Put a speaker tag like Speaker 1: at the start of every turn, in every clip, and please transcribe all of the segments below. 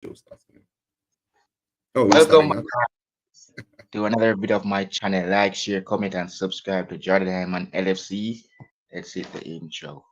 Speaker 1: show starts. Oh, we're
Speaker 2: Welcome
Speaker 1: starting now.
Speaker 2: back to another video of my channel. Like, share, comment, and subscribe to Jordan and LFC. Let's hit the intro.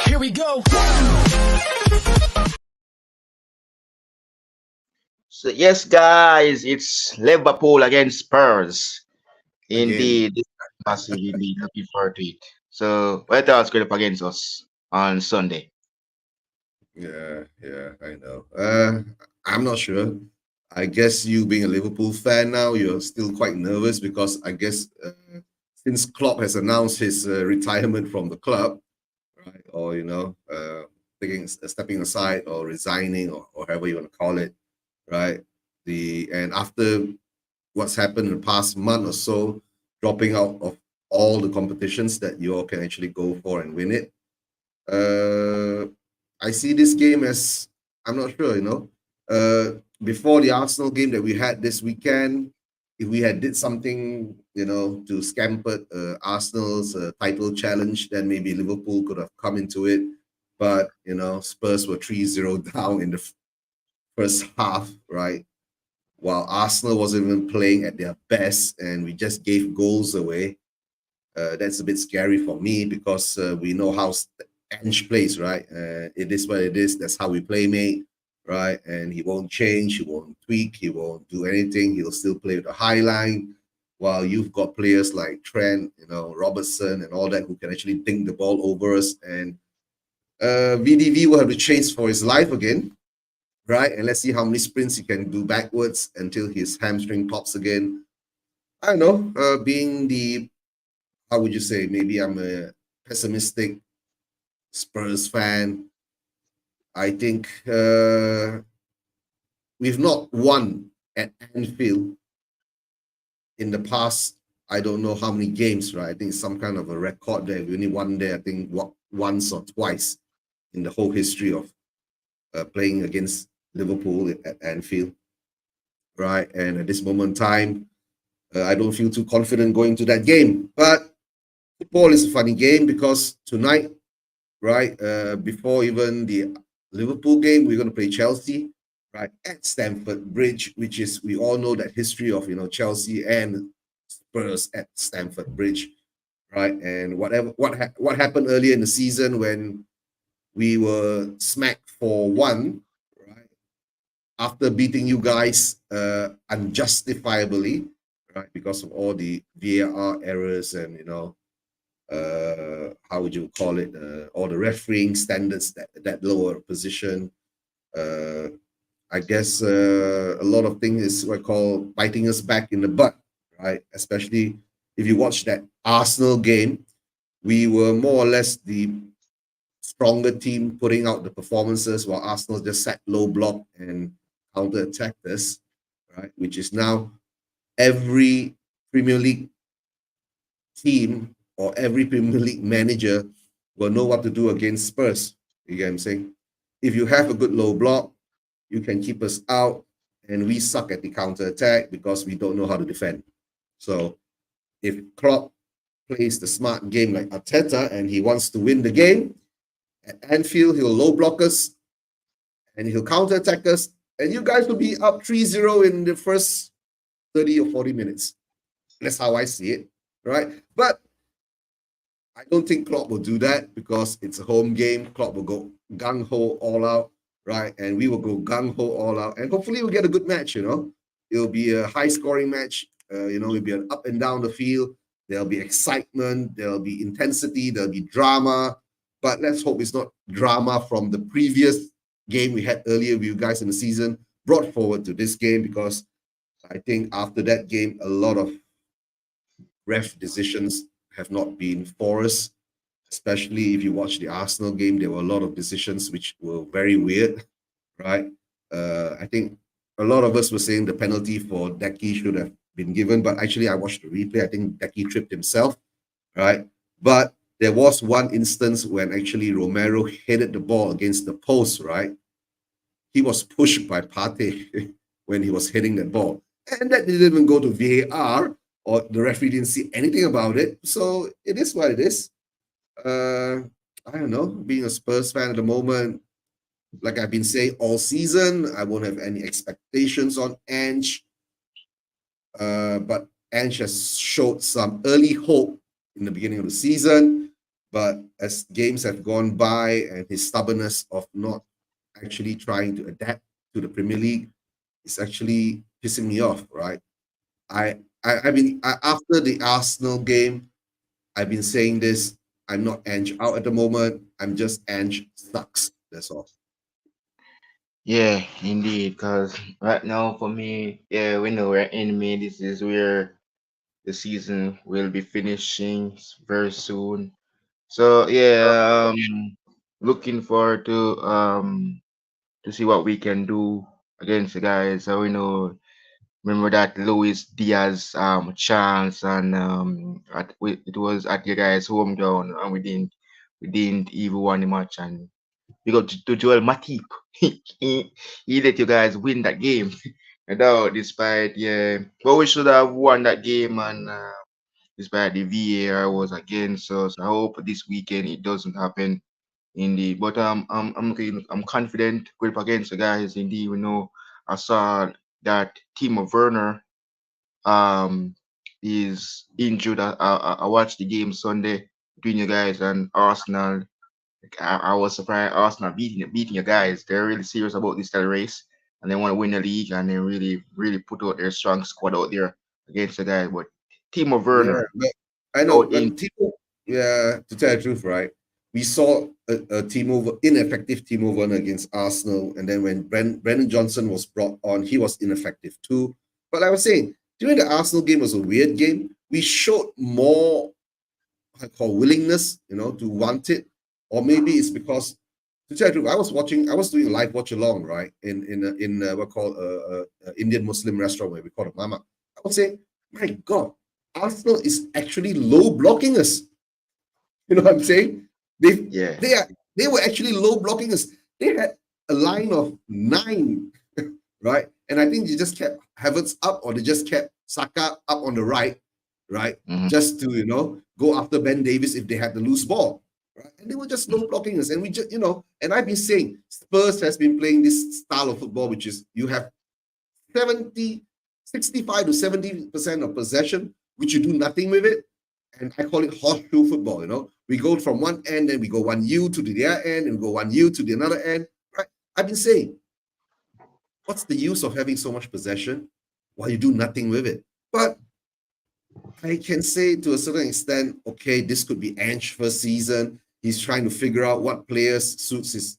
Speaker 3: Here we go.
Speaker 2: So, yes, guys, it's Liverpool against Spurs.
Speaker 1: Again.
Speaker 2: Indeed, this is massive. Indeed, looking forward to it. So, what else going up against us on Sunday?
Speaker 1: Yeah, I know. I'm not sure. I guess you being a Liverpool fan now, you're still quite nervous because I guess since Klopp has announced his retirement from the club, right, or taking stepping aside or resigning or however you want to call it, right? And after what's happened in the past month or so, dropping out of all the competitions that you all can actually go for and win it. Uh, I see this game as I'm not sure, before the Arsenal game that we had this weekend, if we had did something, to scamper Arsenal's title challenge, then maybe Liverpool could have come into it. But Spurs were 3-0 down in the first half, right? While Arsenal wasn't even playing at their best, and we just gave goals away. That's a bit scary for me because we know how Ange plays, right? It is what it is. That's how we play, mate, right? And he won't change, he won't tweak, he won't do anything. He'll still play with a high line. While you've got players like Trent, Robertson, and all that who can actually dink the ball over us. And VDV will have to chase for his life again, right? And let's see how many sprints he can do backwards until his hamstring pops again. I don't know. Being the how would you say? Maybe I'm a pessimistic Spurs fan. I think we've not won at Anfield in the past. I don't know how many games, right? I think it's some kind of a record there. We only won there, I think, once or twice in the whole history of playing against Liverpool at Anfield, right? And at this moment in time, I don't feel too confident going to that game. But football is a funny game because tonight, right, before even the Liverpool game, we're going to play Chelsea, right, at Stamford Bridge, which is, we all know that history of, Chelsea and Spurs at Stamford Bridge, right? And what happened earlier in the season when we were smacked 4-1, right, after beating you guys unjustifiably, right, because of all the VAR errors and how would you call it, all the refereeing standards that lower position. I guess a lot of things is what I call biting us back in the butt, right? Especially if you watch that Arsenal game, we were more or less the stronger team putting out the performances while Arsenal just sat low block and counter attacked us, right? Which is now every Premier League team or every Premier League manager will know what to do against Spurs. You get what I'm saying? If you have a good low block, you can keep us out, and we suck at the counter attack because we don't know how to defend. So if Klopp plays the smart game like Arteta and he wants to win the game, at Anfield, he'll low block us and he'll counter attack us, and you guys will be up 3-0 in the first 30 or 40 minutes. That's how I see it, right? But don't think Klopp will do that because it's a home game. Klopp will go gung ho all out, right? And we will go gung ho all out, and hopefully we'll get a good match. It'll be a high scoring match. It'll be an up and down the field. There'll be excitement. There'll be intensity. There'll be drama. But let's hope it's not drama from the previous game we had earlier with you guys in the season brought forward to this game, because I think after that game, a lot of ref decisions have not been for us, especially if you watch the Arsenal game. There were a lot of decisions which were very weird, right? I think a lot of us were saying the penalty for Deki should have been given, but actually I watched the replay. I think Deki tripped himself, right? But there was one instance when actually Romero headed the ball against the post, right? He was pushed by Partey when he was hitting that ball. And that didn't even go to VAR, or the referee didn't see anything about it. So it is what it is. I don't know. Being a Spurs fan at the moment, like I've been saying all season, I won't have any expectations on Ange. But Ange has showed some early hope in the beginning of the season. But as games have gone by and his stubbornness of not actually trying to adapt to the Premier League is actually pissing me off, right? After the Arsenal game, I've been saying this. I'm not Ange out at the moment. I'm just Ange sucks. That's all.
Speaker 2: Yeah, indeed. Because right now, for me, yeah, we know we're in May. This is where the season will be finishing very soon. So yeah, looking forward to see what we can do against the guys. So we know, remember that Luis Diaz chance, and it was at your guys' home ground, and we didn't even won the match. And we got to Joel Matip. He let you guys win that game. And now, despite, yeah, but we should have won that game, and despite the VAR was against us. I hope this weekend it doesn't happen. Indeed, but I'm confident going up against the guys. Indeed, we know I saw that Timo Werner um is injured. I watched the game Sunday between you guys and Arsenal. I was surprised Arsenal beating you guys. They're really serious about this title race, and they want to win the league, and they really put out their strong squad out there against the guys. But Timo
Speaker 1: Yeah,
Speaker 2: Werner
Speaker 1: but I know,
Speaker 2: out
Speaker 1: but
Speaker 2: in
Speaker 1: Timo, yeah, to tell the truth, right? We saw ineffective Timo Werner against Arsenal, and then when Brendan Johnson was brought on, he was ineffective too. But like I was saying, during the Arsenal game was a weird game. We showed more, I call willingness, to want it, or maybe it's because, to tell the truth, I was doing a live watch along, right, in what called Indian Muslim restaurant where we call it Mama. I was saying, my God, Arsenal is actually low blocking us. You know what I'm saying? They
Speaker 2: yeah.
Speaker 1: they are they were actually low blocking us. They had a line of 9, right? And I think they just kept Havertz up, or they just kept Saka up on the right?
Speaker 2: Mhm.
Speaker 1: Just to go after Ben Davies if they had the loose ball. Right? And they were just low blocking us. And we just, and I've been saying Spurs has been playing this style of football, which is you have 65 to 70% of possession, which you do nothing with it. And I call it horseshoe football. We go from one end, and we go one U to the other end, and we go one U to the another end. Right? I've been saying, what's the use of having so much possession while you do nothing with it? But I can say to a certain extent, okay, this could be Ange first season. He's trying to figure out what players suits his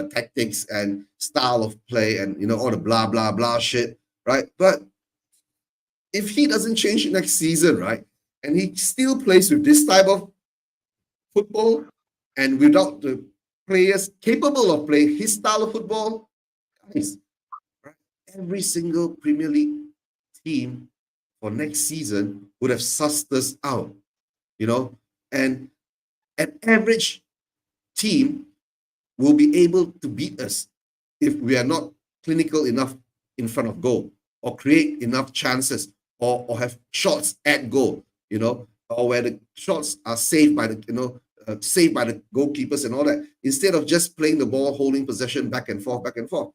Speaker 1: tactics and style of play, and all the blah blah blah shit, right? But if he doesn't change next season, right, and he still plays with this type of football and without the players capable of playing his style of football, guys, right, every single Premier League team for next season would have sussed us out, and an average team will be able to beat us if we are not clinical enough in front of goal, or create enough chances, or have shots at goal, or where the shots are saved by the goalkeepers and all that, instead of just playing the ball, holding possession back and forth, back and forth.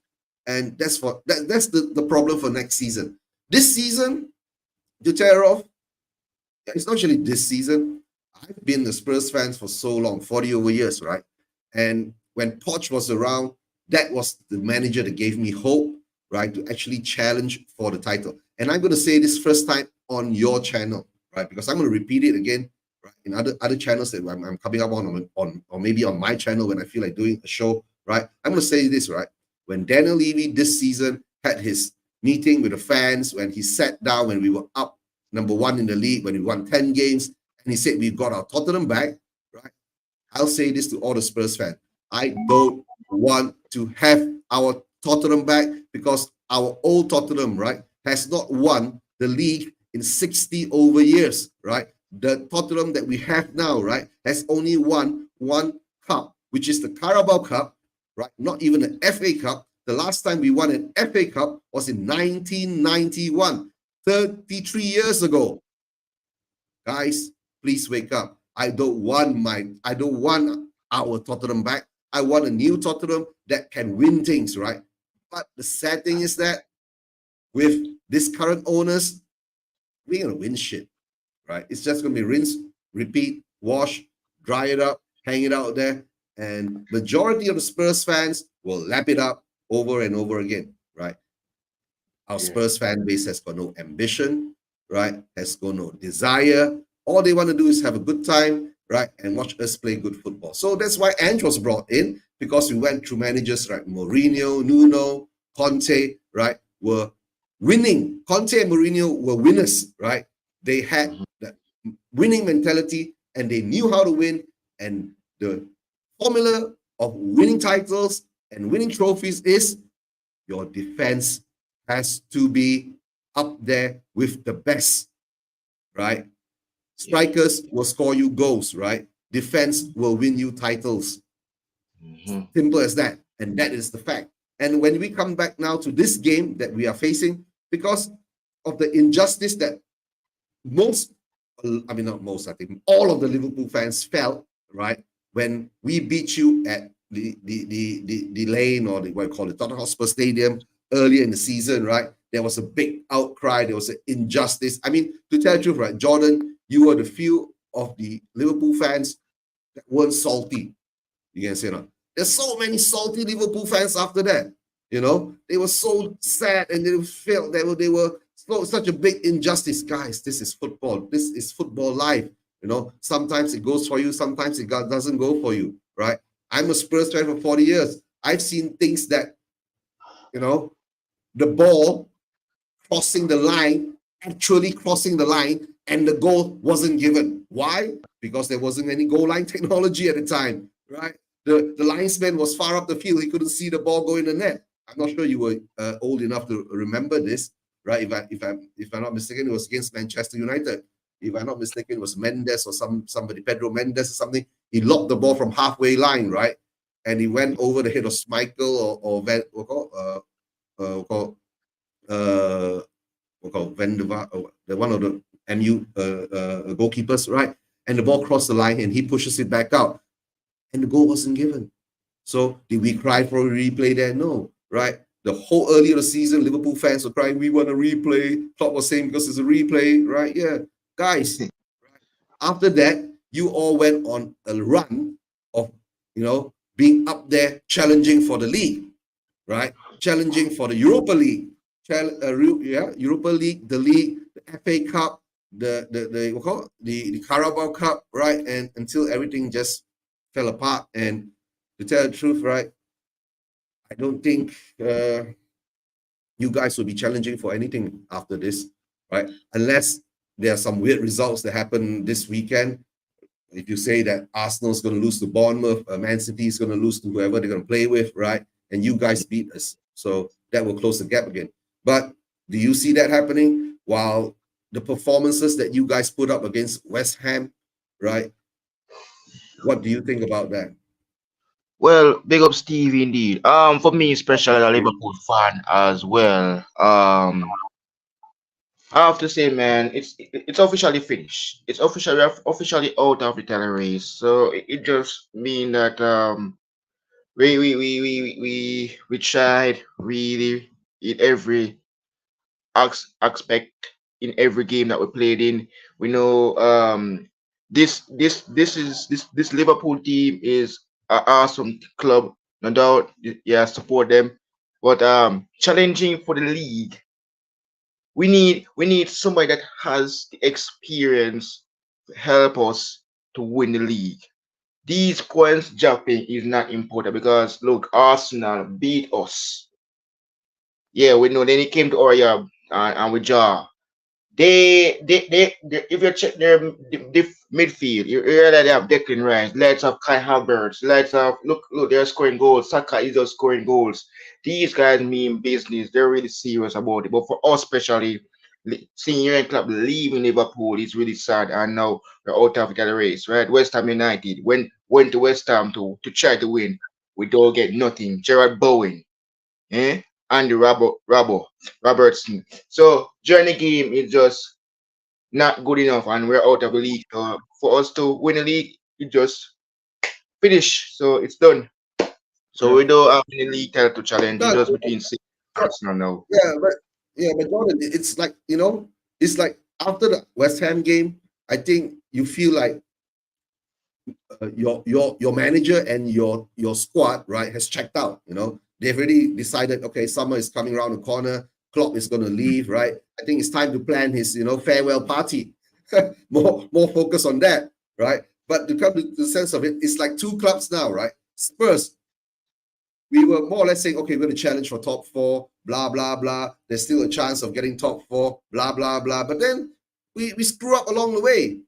Speaker 1: And that's the problem for next season. This season, Duterte, it's not actually this season. I've been the Spurs fans for so long, 40 over years, right? And when Poch was around, that was the manager that gave me hope, right, to actually challenge for the title. And I'm going to say this first time on your channel, right, because I'm going to repeat it again, right, in other channels that I'm coming up on, or maybe on my channel when I feel like doing a show, right. I'm going to say this, right. When Daniel Levy this season had his meeting with the fans, when he sat down when we were up number one in the league, when we won 10 games, and he said we've got our Tottenham back, right? I'll say this to all the Spurs fans. I don't want to have our Tottenham back because our old Tottenham, right, has not won the league in 60 over years, right? The Tottenham that we have now, right, has only won one cup, which is the Carabao Cup, right? Not even an FA Cup. The last time we won an FA Cup was in 1991, 33 years ago. Guys, please wake up. I don't want our Tottenham back. I want a new Tottenham that can win things, right? But the sad thing is that with this current owners, we're gonna win shit, right? It's just gonna be rinse, repeat, wash, dry it up, hang it out there, and majority of the Spurs fans will lap it up over and over again, right? Our
Speaker 2: Yeah.
Speaker 1: Spurs fan base has got no ambition, right? Has got no desire. All they want to do is have a good time, right? And watch us play good football. So that's why Ange was brought in because we went through managers like Mourinho, Nuno, Conte, right? Were winning. Conte and Mourinho were winners, right? They had
Speaker 2: Mhm.
Speaker 1: that winning mentality and they knew how to win. And the formula of winning titles and winning trophies is your defense has to be up there with the best, right?
Speaker 2: Yeah.
Speaker 1: Strikers will score you goals, right? Defense will win you titles.
Speaker 2: Hmm.
Speaker 1: Simple as that. And that is the fact. And when we come back now to this game that we are facing, because of the injustice that most, I mean, not most, I think all of the Liverpool fans felt, right, when we beat you at the lane or the, what you call it, Tottenham Hotspur Stadium earlier in the season, right? There was a big outcry. There was an injustice. I mean, to tell the truth, right, Jordan, you were the few of the Liverpool fans that weren't salty. You can say no. There's so many salty Liverpool fans after that. You know, they were so sad and they felt they were so, such a big injustice. Guys, this is football. This is football life. You know, sometimes it goes for you, sometimes it doesn't go for you, right? I'm a Spurs fan for 40 years. I've seen things that, you know, the ball crossing the line, actually crossing the line, and the goal wasn't given. Why? Because there wasn't any goal line technology at the time, right? The linesman was far up the field. He couldn't see the ball go in the net. I'm not sure you were old enough to remember this, right? If I'm not mistaken, it was against Manchester United. If I'm not mistaken, it was Mendes or somebody, Pedro Mendes or something. He locked the ball from halfway line, right? And he went over the head of Schmeichel or Van, uh, Van de Vaart, the one of the MU goalkeepers, right? And the ball crossed the line and he pushes it back out. And the goal wasn't given. So did we cry for a replay there? No, right? The whole early of the season, Liverpool fans were crying, we want a replay. Klopp was saying because it's a replay, right? Yeah. Guys, after that, you all went on a run of, being up there challenging for the league, right? Challenging for the Europa League, Europa League, the league, the FA Cup, the what call it? The Carabao Cup, right? And until everything just fell apart. And to tell the truth, right, I don't think you guys will be challenging for anything after this, right? Unless there are some weird results that happen this weekend. If you say that Arsenal's going to lose to Bournemouth, Man City is going to lose to whoever they're going to play with, right? And you guys beat us. So that will close the gap again. But do you see that happening? While the performances that you guys put up against West Ham, right? What do you think about that?
Speaker 2: Well, big up Steve indeed. For me, especially a Liverpool fan as well. I have to say, man, it's officially finished. It's officially out of the title race. So it just mean that we tried really in every aspect in every game that we played in. We know this Liverpool team is an awesome club, no doubt. Yeah, support them. But challenging for the league, we need somebody that has the experience to help us to win the league. These points jumping is not important because look, Arsenal beat us. Yeah, we know. Then it came to our yard and we draw. They if you check their midfield, you hear that they have Declan Rice, let's have Kai Havertz, let's have look, they're scoring goals. Saka is just scoring goals. These guys mean business. They're really serious about it. But for us, especially senior and club leaving Liverpool, is really sad. And now we're out of the race, right? West Ham United went to West Ham to try to win. We don't get nothing. Gerard Bowen, eh? Andy Robertson. So during the game is just not good enough, and we're out of the league. So for us to win the league, it just finish. So it's done. So
Speaker 1: Yeah.
Speaker 2: we don't have any league title to challenge. It's
Speaker 1: No,
Speaker 2: just between City and Arsenal now.
Speaker 1: yeah, but Jordan, it's like it's like after the West Ham game, I think you feel like your manager and your squad, right, has checked out. They've already decided, okay, summer is coming around the corner. Klopp is going to leave, right? I think it's time to plan his farewell party. more focus on that, right? But to come to the sense of it, it's like two clubs now, right? Spurs, we were more or less saying, okay, we're going to challenge for top four, blah, blah, blah. There's still a chance of getting top four, blah, blah, blah. But then we screw up along the way.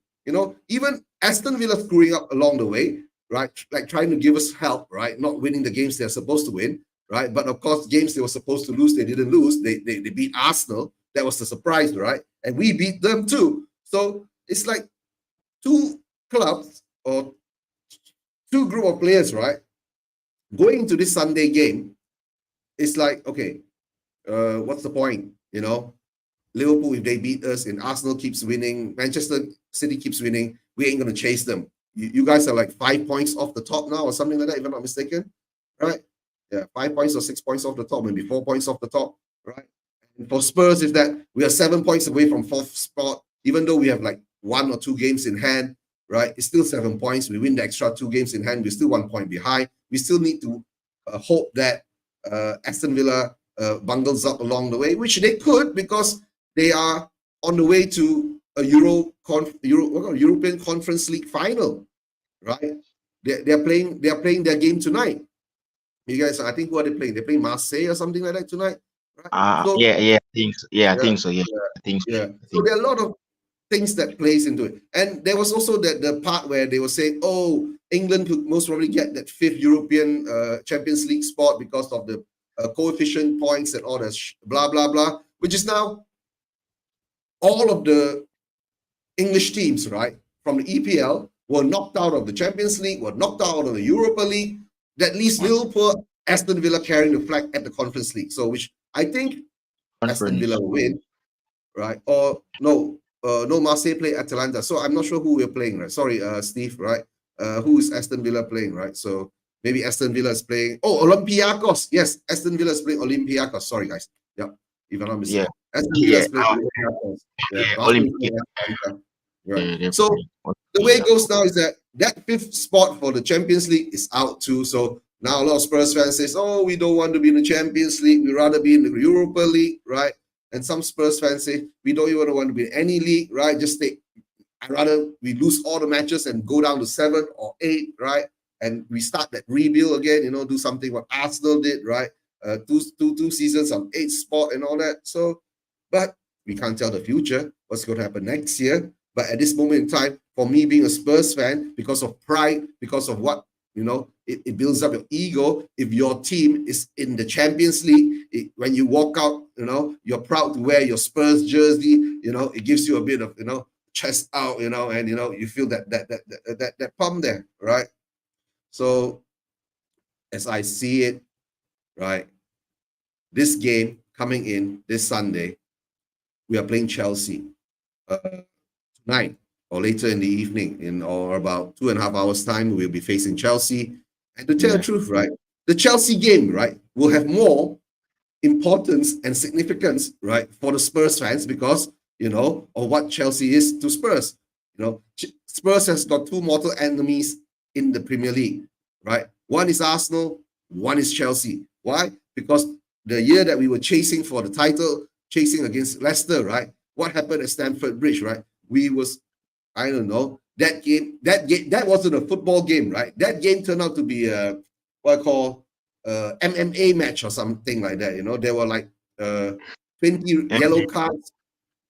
Speaker 1: Even Aston Villa screwing up along the way, right? Like trying to give us help, right? Not winning the games they're supposed to win, right? But of course, games they were supposed to lose, they didn't lose. They beat Arsenal. That was the surprise, right? And we beat them too. So it's like two clubs or two group of players, right? Going into this Sunday game, it's like, okay, what's the point? Liverpool, if they beat us and Arsenal keeps winning, Manchester City keeps winning, we ain't going to chase them. You guys are like 5 points off the top now or something like that, if I'm not mistaken, right? Yeah, 5 points or 6 points off the top, maybe 4 points off the top, right? And for Spurs, is that we are 7 points away from fourth spot, even though we have like 1 or 2 games in hand, right? It's still 7 points. We win the extra 2 games in hand. We're still 1 point behind. We still need to hope that Aston Villa bungles up along the way, which they could because they are on the way to a European Conference League final, right? They're playing their game tonight. You guys, I think who are they playing? They're playing Marseille or something like that tonight, right? So
Speaker 2: Yeah, I think so. Yeah, I
Speaker 1: yeah,
Speaker 2: think so. Yeah,
Speaker 1: yeah,
Speaker 2: I think so.
Speaker 1: yeah.
Speaker 2: I
Speaker 1: So
Speaker 2: think
Speaker 1: there are a lot of things that plays into it. And there was also the part where they were saying, oh, England could most probably get that 5th European Champions League spot because of the coefficient points and all that blah, blah, blah, which is now all of the English teams, right, from the EPL were knocked out of the Champions League, were knocked out of the Europa League. That leaves Liverpool, Aston Villa carrying the flag at the Conference League. So, which I think Aston Villa
Speaker 2: conference.
Speaker 1: will win, right? Or no, Marseille play Atalanta. So I'm not sure who we're playing, right? Sorry, Steve, right? Who is Aston Villa playing, right? So maybe Aston Villa is playing. Oh, Olympiacos. Yes, Aston Villa is playing Olympiacos. Sorry, guys. Yeah, if I'm not
Speaker 2: Yeah,
Speaker 1: mistaken. Aston Villa
Speaker 2: yeah,
Speaker 1: is playing Olympiacos. Yeah,
Speaker 2: yeah.
Speaker 1: Marseille is
Speaker 2: Olympic.
Speaker 1: playing Atalanta. Right.
Speaker 2: Yeah, they're
Speaker 1: So
Speaker 2: playing
Speaker 1: the way
Speaker 2: Olympic.
Speaker 1: it goes now is that 5th spot for the Champions League is out too. So now a lot of Spurs fans says, "Oh, we don't want to be in the Champions League. We'd rather be in the Europa League, right?" And some Spurs fans say, "We don't even want to be in any league, right? Just stay. I'd rather we lose all the matches and go down to 7 or 8, right? And we start that rebuild again. Do something what Arsenal did, right? Two seasons of 8th spot and all that. So, but we can't tell the future what's going to happen next year. But at this moment in time, for me being a Spurs fan, because of pride, because of what it builds up your ego. If your team is in the Champions League, when you walk out, you're proud to wear your Spurs jersey. It gives you a bit of chest out, and you feel that pump there, right? So as I see it, right, this game coming in this Sunday, we are playing Chelsea tonight or later in the evening, or about 2.5 hours time, we'll be facing Chelsea. And to tell the
Speaker 2: Yeah,
Speaker 1: truth, right, the Chelsea game, right, will have more importance and significance, right, for the Spurs fans because of what Chelsea is to Spurs. Spurs has got two mortal enemies in the Premier League, right? One is Arsenal, one is Chelsea. Why? Because the year that we were chasing for the title, chasing against Leicester, right? What happened at Stamford Bridge, right? We was, I don't know, that wasn't a football game, right? That game turned out to be what I call MMA match or something like that. There were like 20 yellow cards,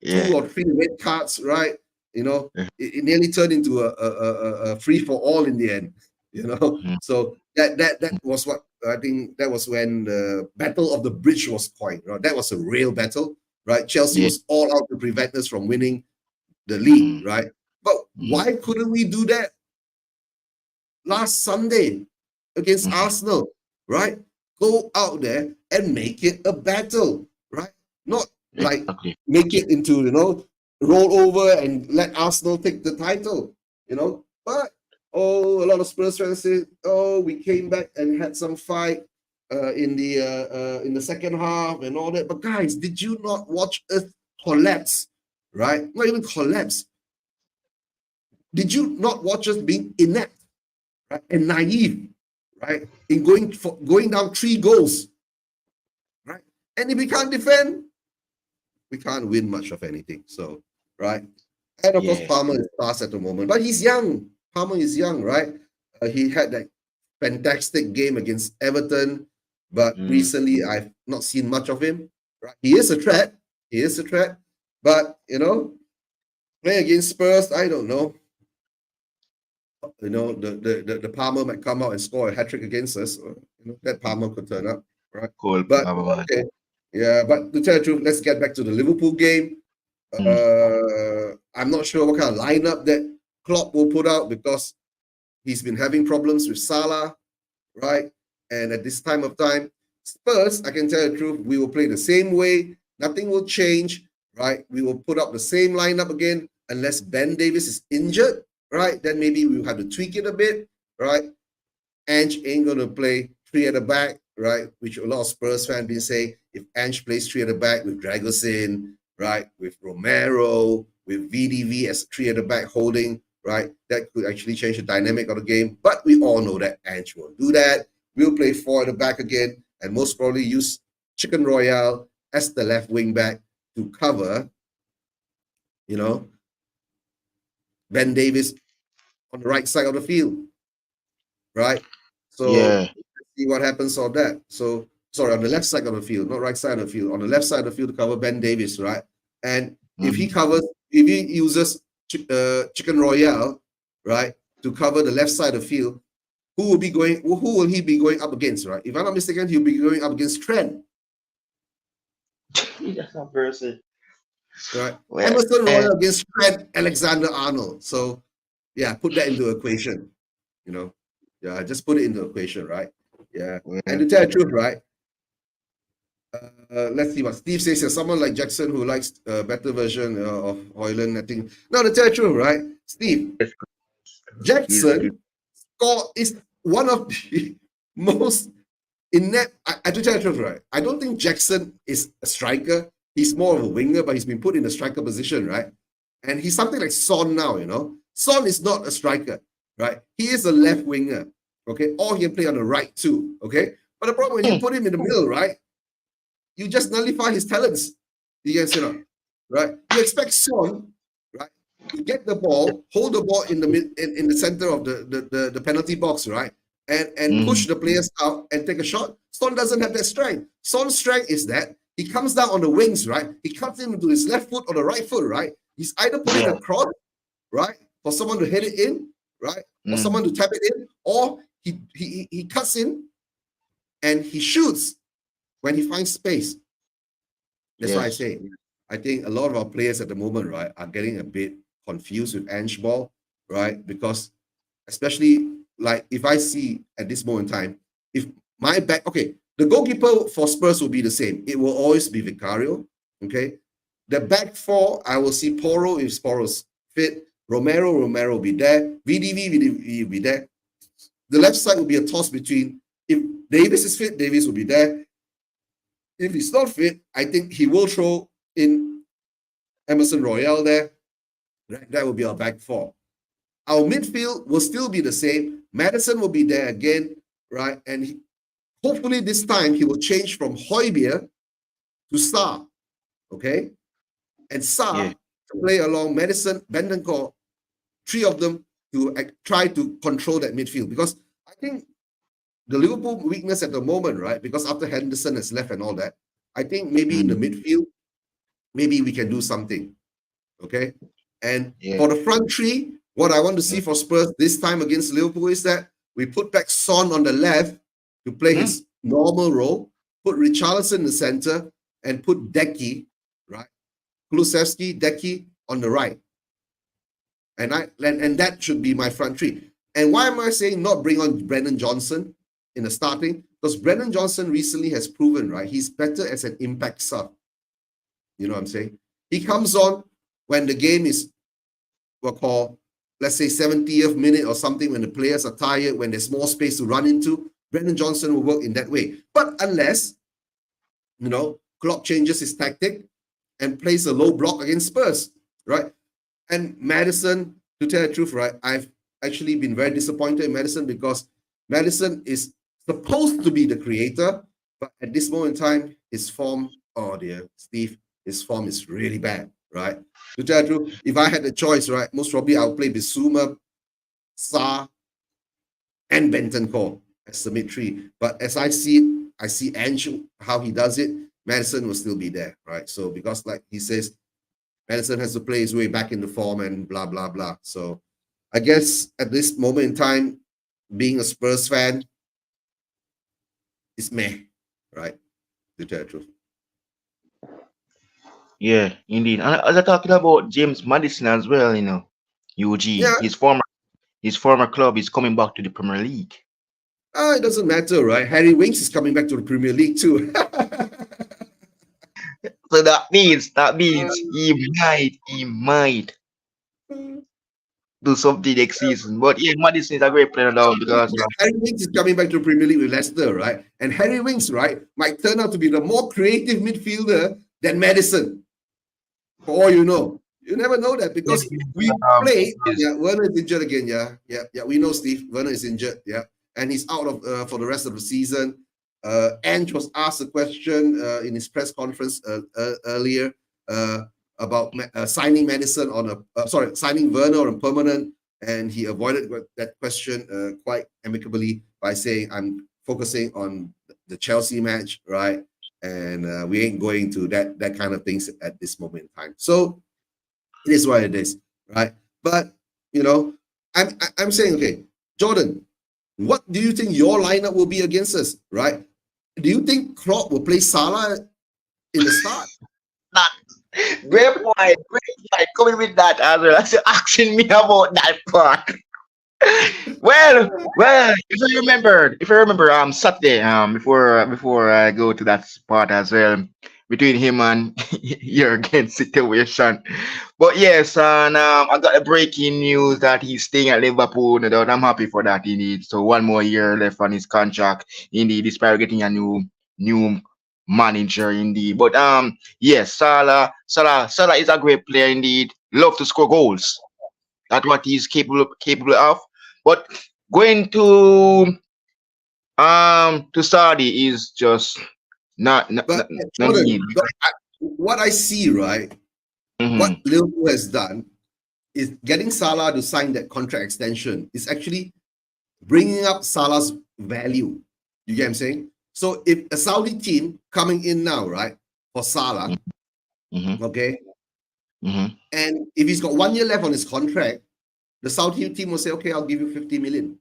Speaker 2: Yeah.
Speaker 1: 2 or 3 red cards, right? It nearly turned into a free for all in the end.
Speaker 2: Mhm.
Speaker 1: So that was what I think. That was when the Battle of the Bridge was coined. Right? That was a real battle, right? Chelsea
Speaker 2: Yeah.
Speaker 1: was all out to prevent us from winning the league,
Speaker 2: Mhm.
Speaker 1: right? But
Speaker 2: Mhm.
Speaker 1: why couldn't we do that last Sunday against
Speaker 2: Mhm.
Speaker 1: Arsenal, right? Go out there and make it a battle, right? Not like
Speaker 2: Exactly.
Speaker 1: make it into, roll over and let Arsenal take the title, But, a lot of Spurs fans say, oh, we came back and had some fight in the second half and all that. But guys, did you not watch us collapse, right? Not even collapse. Did you not watch us being inept, right, and naive, right, in going down 3 goals, right? And if we can't defend, we can't win much of anything. So, right, and of course
Speaker 2: Yeah.
Speaker 1: Palmer is fast at the moment, but he's young. Palmer is young, right? He had that fantastic game against Everton, but
Speaker 2: Mm.
Speaker 1: recently I've not seen much of him. Right, he is a threat. He is a threat, but playing against Spurs, I don't know. The Palmer might come out and score a hat trick against us. That Palmer could turn up, right?
Speaker 2: Cool.
Speaker 1: But
Speaker 2: Man.
Speaker 1: okay, yeah. But to tell the truth, let's get back to the Liverpool game.
Speaker 2: Mm.
Speaker 1: I'm not sure what kind of lineup that Klopp will put out because he's been having problems with Salah, right? And at this time, Spurs, I can tell you the truth, we will play the same way. Nothing will change, right? We will put up the same lineup again unless Ben Davies is injured, right? Then maybe we'll have to tweak it a bit, right? Ange ain't going to play 3 at the back, right? Which a lot of Spurs fans been saying, if Ange plays 3 at the back with Dragosin, right? With Romero, with VDV as 3 at the back holding, right? That could actually change the dynamic of the game. But we all know that Ange won't do that. We'll play 4 at the back again and most probably use Chicken Royale as the left wing back to cover, you know, Ben Davis on the right side of the field, right? So
Speaker 2: Yeah.
Speaker 1: see what happens on that. So sorry, on the left side of the field, not right side of the field. On the left side of the field to cover Ben Davis, right? And if
Speaker 2: Mm.
Speaker 1: if he uses Chicken Royale, right, to cover the left side of the field, who will he be going up against, right? If I'm not mistaken, he'll be going up against Trent,
Speaker 2: That's not person.
Speaker 1: right?
Speaker 2: Well,
Speaker 1: Emerson Royal against Trent Alexander-Arnold. So yeah, put that into equation, you know. Yeah, just put it into equation, right? Yeah. And
Speaker 2: well,
Speaker 1: to tell the truth, right? Let's see what Steve says here. Someone like Jackson who likes a better version of Hoyland. I think. No, to tell the truth, right? Steve,
Speaker 2: he's
Speaker 1: Jackson is one of the most inept. I to tell the truth, right? I don't think Jackson is a striker. He's more of a winger, but he's been put in a striker position, right? And he's something like Son now, Son is not a striker, right? He is a left winger, okay? Or he can play on the right too, okay? But the problem when you put him in the middle, right? You just nullify his talents. You can say no, right? You expect Son, right, to get the ball, hold the ball in the in the center of the penalty box, right, and push
Speaker 2: mm,
Speaker 1: the players out and take a shot. Son doesn't have that strength. Son's strength is that he comes down on the wings, right? He comes into his left foot or the right foot, right? He's either putting
Speaker 2: yeah.
Speaker 1: a cross, right, for someone to hit it in, right, or
Speaker 2: Mm,
Speaker 1: someone to tap it in, or he cuts in and he shoots when he finds space. That's why I
Speaker 2: yes.
Speaker 1: say I think a lot of our players at the moment, right, are getting a bit confused with Ange ball, right? Because especially like if I see at this moment in time, if my back, okay, the goalkeeper for Spurs will be the same. It will always be Vicario. Okay. The back four, I will see Porro if Porro's fit. Romero will be there. VDV will be there. The left side will be a toss between if Davis is fit, Davis will be there. If he's not fit, I think he will throw in Emerson Royale there. Right? That will be our back four. Our midfield will still be the same. Madison will be there again, right? And hopefully this time he will change from Højbjerg to Sar, okay? And Sar
Speaker 2: Yeah.
Speaker 1: to play along Madison, Bentancur, three of them to try to control that midfield. Because I think the Liverpool weakness at the moment, right? Because after Henderson has left and all that, I think maybe in the midfield, maybe we can do something, okay? And
Speaker 2: Yeah.
Speaker 1: for the front three, what I want to see for Spurs this time against Liverpool is that we put back Son on the left to play his normal role, put Richarlison in the center, and put Decky, right? Kulusevski, Decky on the right. And that should be my front three. And why am I saying not bring on Brennan Johnson in the starting? Because Brennan Johnson recently has proven, right, he's better as an impact sub. You know what I'm saying? He comes on when the game is, we'll call, let's say 70th minute or something, when the players are tired, when there's more space to run into. Brennan Johnson will work in that way. But unless, Klopp changes his tactic and plays a low block against Spurs, right? And Madison, to tell the truth, right, I've actually been very disappointed in Madison because Madison is supposed to be the creator, but at this moment in time, his form, oh dear, Steve, his form is really bad, right? To tell the truth, if I had the choice, right, most probably I'll play Bissouma, Sarr, and Bentancur as the mid three. But as I see it, I see Ange, how he does it, Madison will still be there, right? So because like he says, Madison has to play his way back into form and blah, blah, blah. So I guess at this moment in time, being a Spurs fan is meh, right? To tell the truth.
Speaker 2: Yeah, indeed. And as I talking about James Madison as well, UG,
Speaker 1: Yeah,
Speaker 2: his former club is coming back to the Premier League.
Speaker 1: it doesn't matter, right? Harry Winks is coming back to the Premier League too.
Speaker 2: So that means he might do something next season. But yeah, Madison is a great player now because
Speaker 1: Harry Winks is coming back to the Premier League with Leicester, right? And Harry Winks, right, might turn out to be the more creative midfielder than Madison. For all you know. You never know that because we played.
Speaker 2: yes.
Speaker 1: Yeah, Werner is injured again. Yeah. We know Steve. Werner is injured. Yeah, and he's out of for the rest of the season. Ange was asked a question in his press conference earlier about signing Madison on signing Werner on a permanent, and he avoided that question quite amicably by saying, "I'm focusing on the Chelsea match, right? And we ain't going to that kind of things at this moment in time." So it is what it is, right? But I'm saying, okay, Jordan, what do you think your lineup will be against us, right? Do you think Klopp will play Salah in the start?
Speaker 2: That great point, great point. Coming with that as well as asking me about that part. Well, if you remember, Saturday, before I go to that part as well, between him and Jurgen situation. But yes, and I got a breaking news that he's staying at Liverpool. No doubt, I'm happy for that indeed. So 1 more year left on his contract. Indeed, despite getting a new manager indeed. But yes, Salah is a great player indeed. Love to score goals. That's what he's capable of. But going to Saudi is just
Speaker 1: But
Speaker 2: not
Speaker 1: Jordan,
Speaker 2: need.
Speaker 1: what I see, right? What
Speaker 2: Hmm.
Speaker 1: Liverpool has done is getting Salah to sign that contract extension is actually bringing up Salah's value. You get what I'm saying? So if a Saudi team coming in now, right, for Salah,
Speaker 2: Hmm.
Speaker 1: okay,
Speaker 2: Hmm.
Speaker 1: and if he's got 1 year left on his contract, the Saudi team will say, okay, I'll give you 50 million.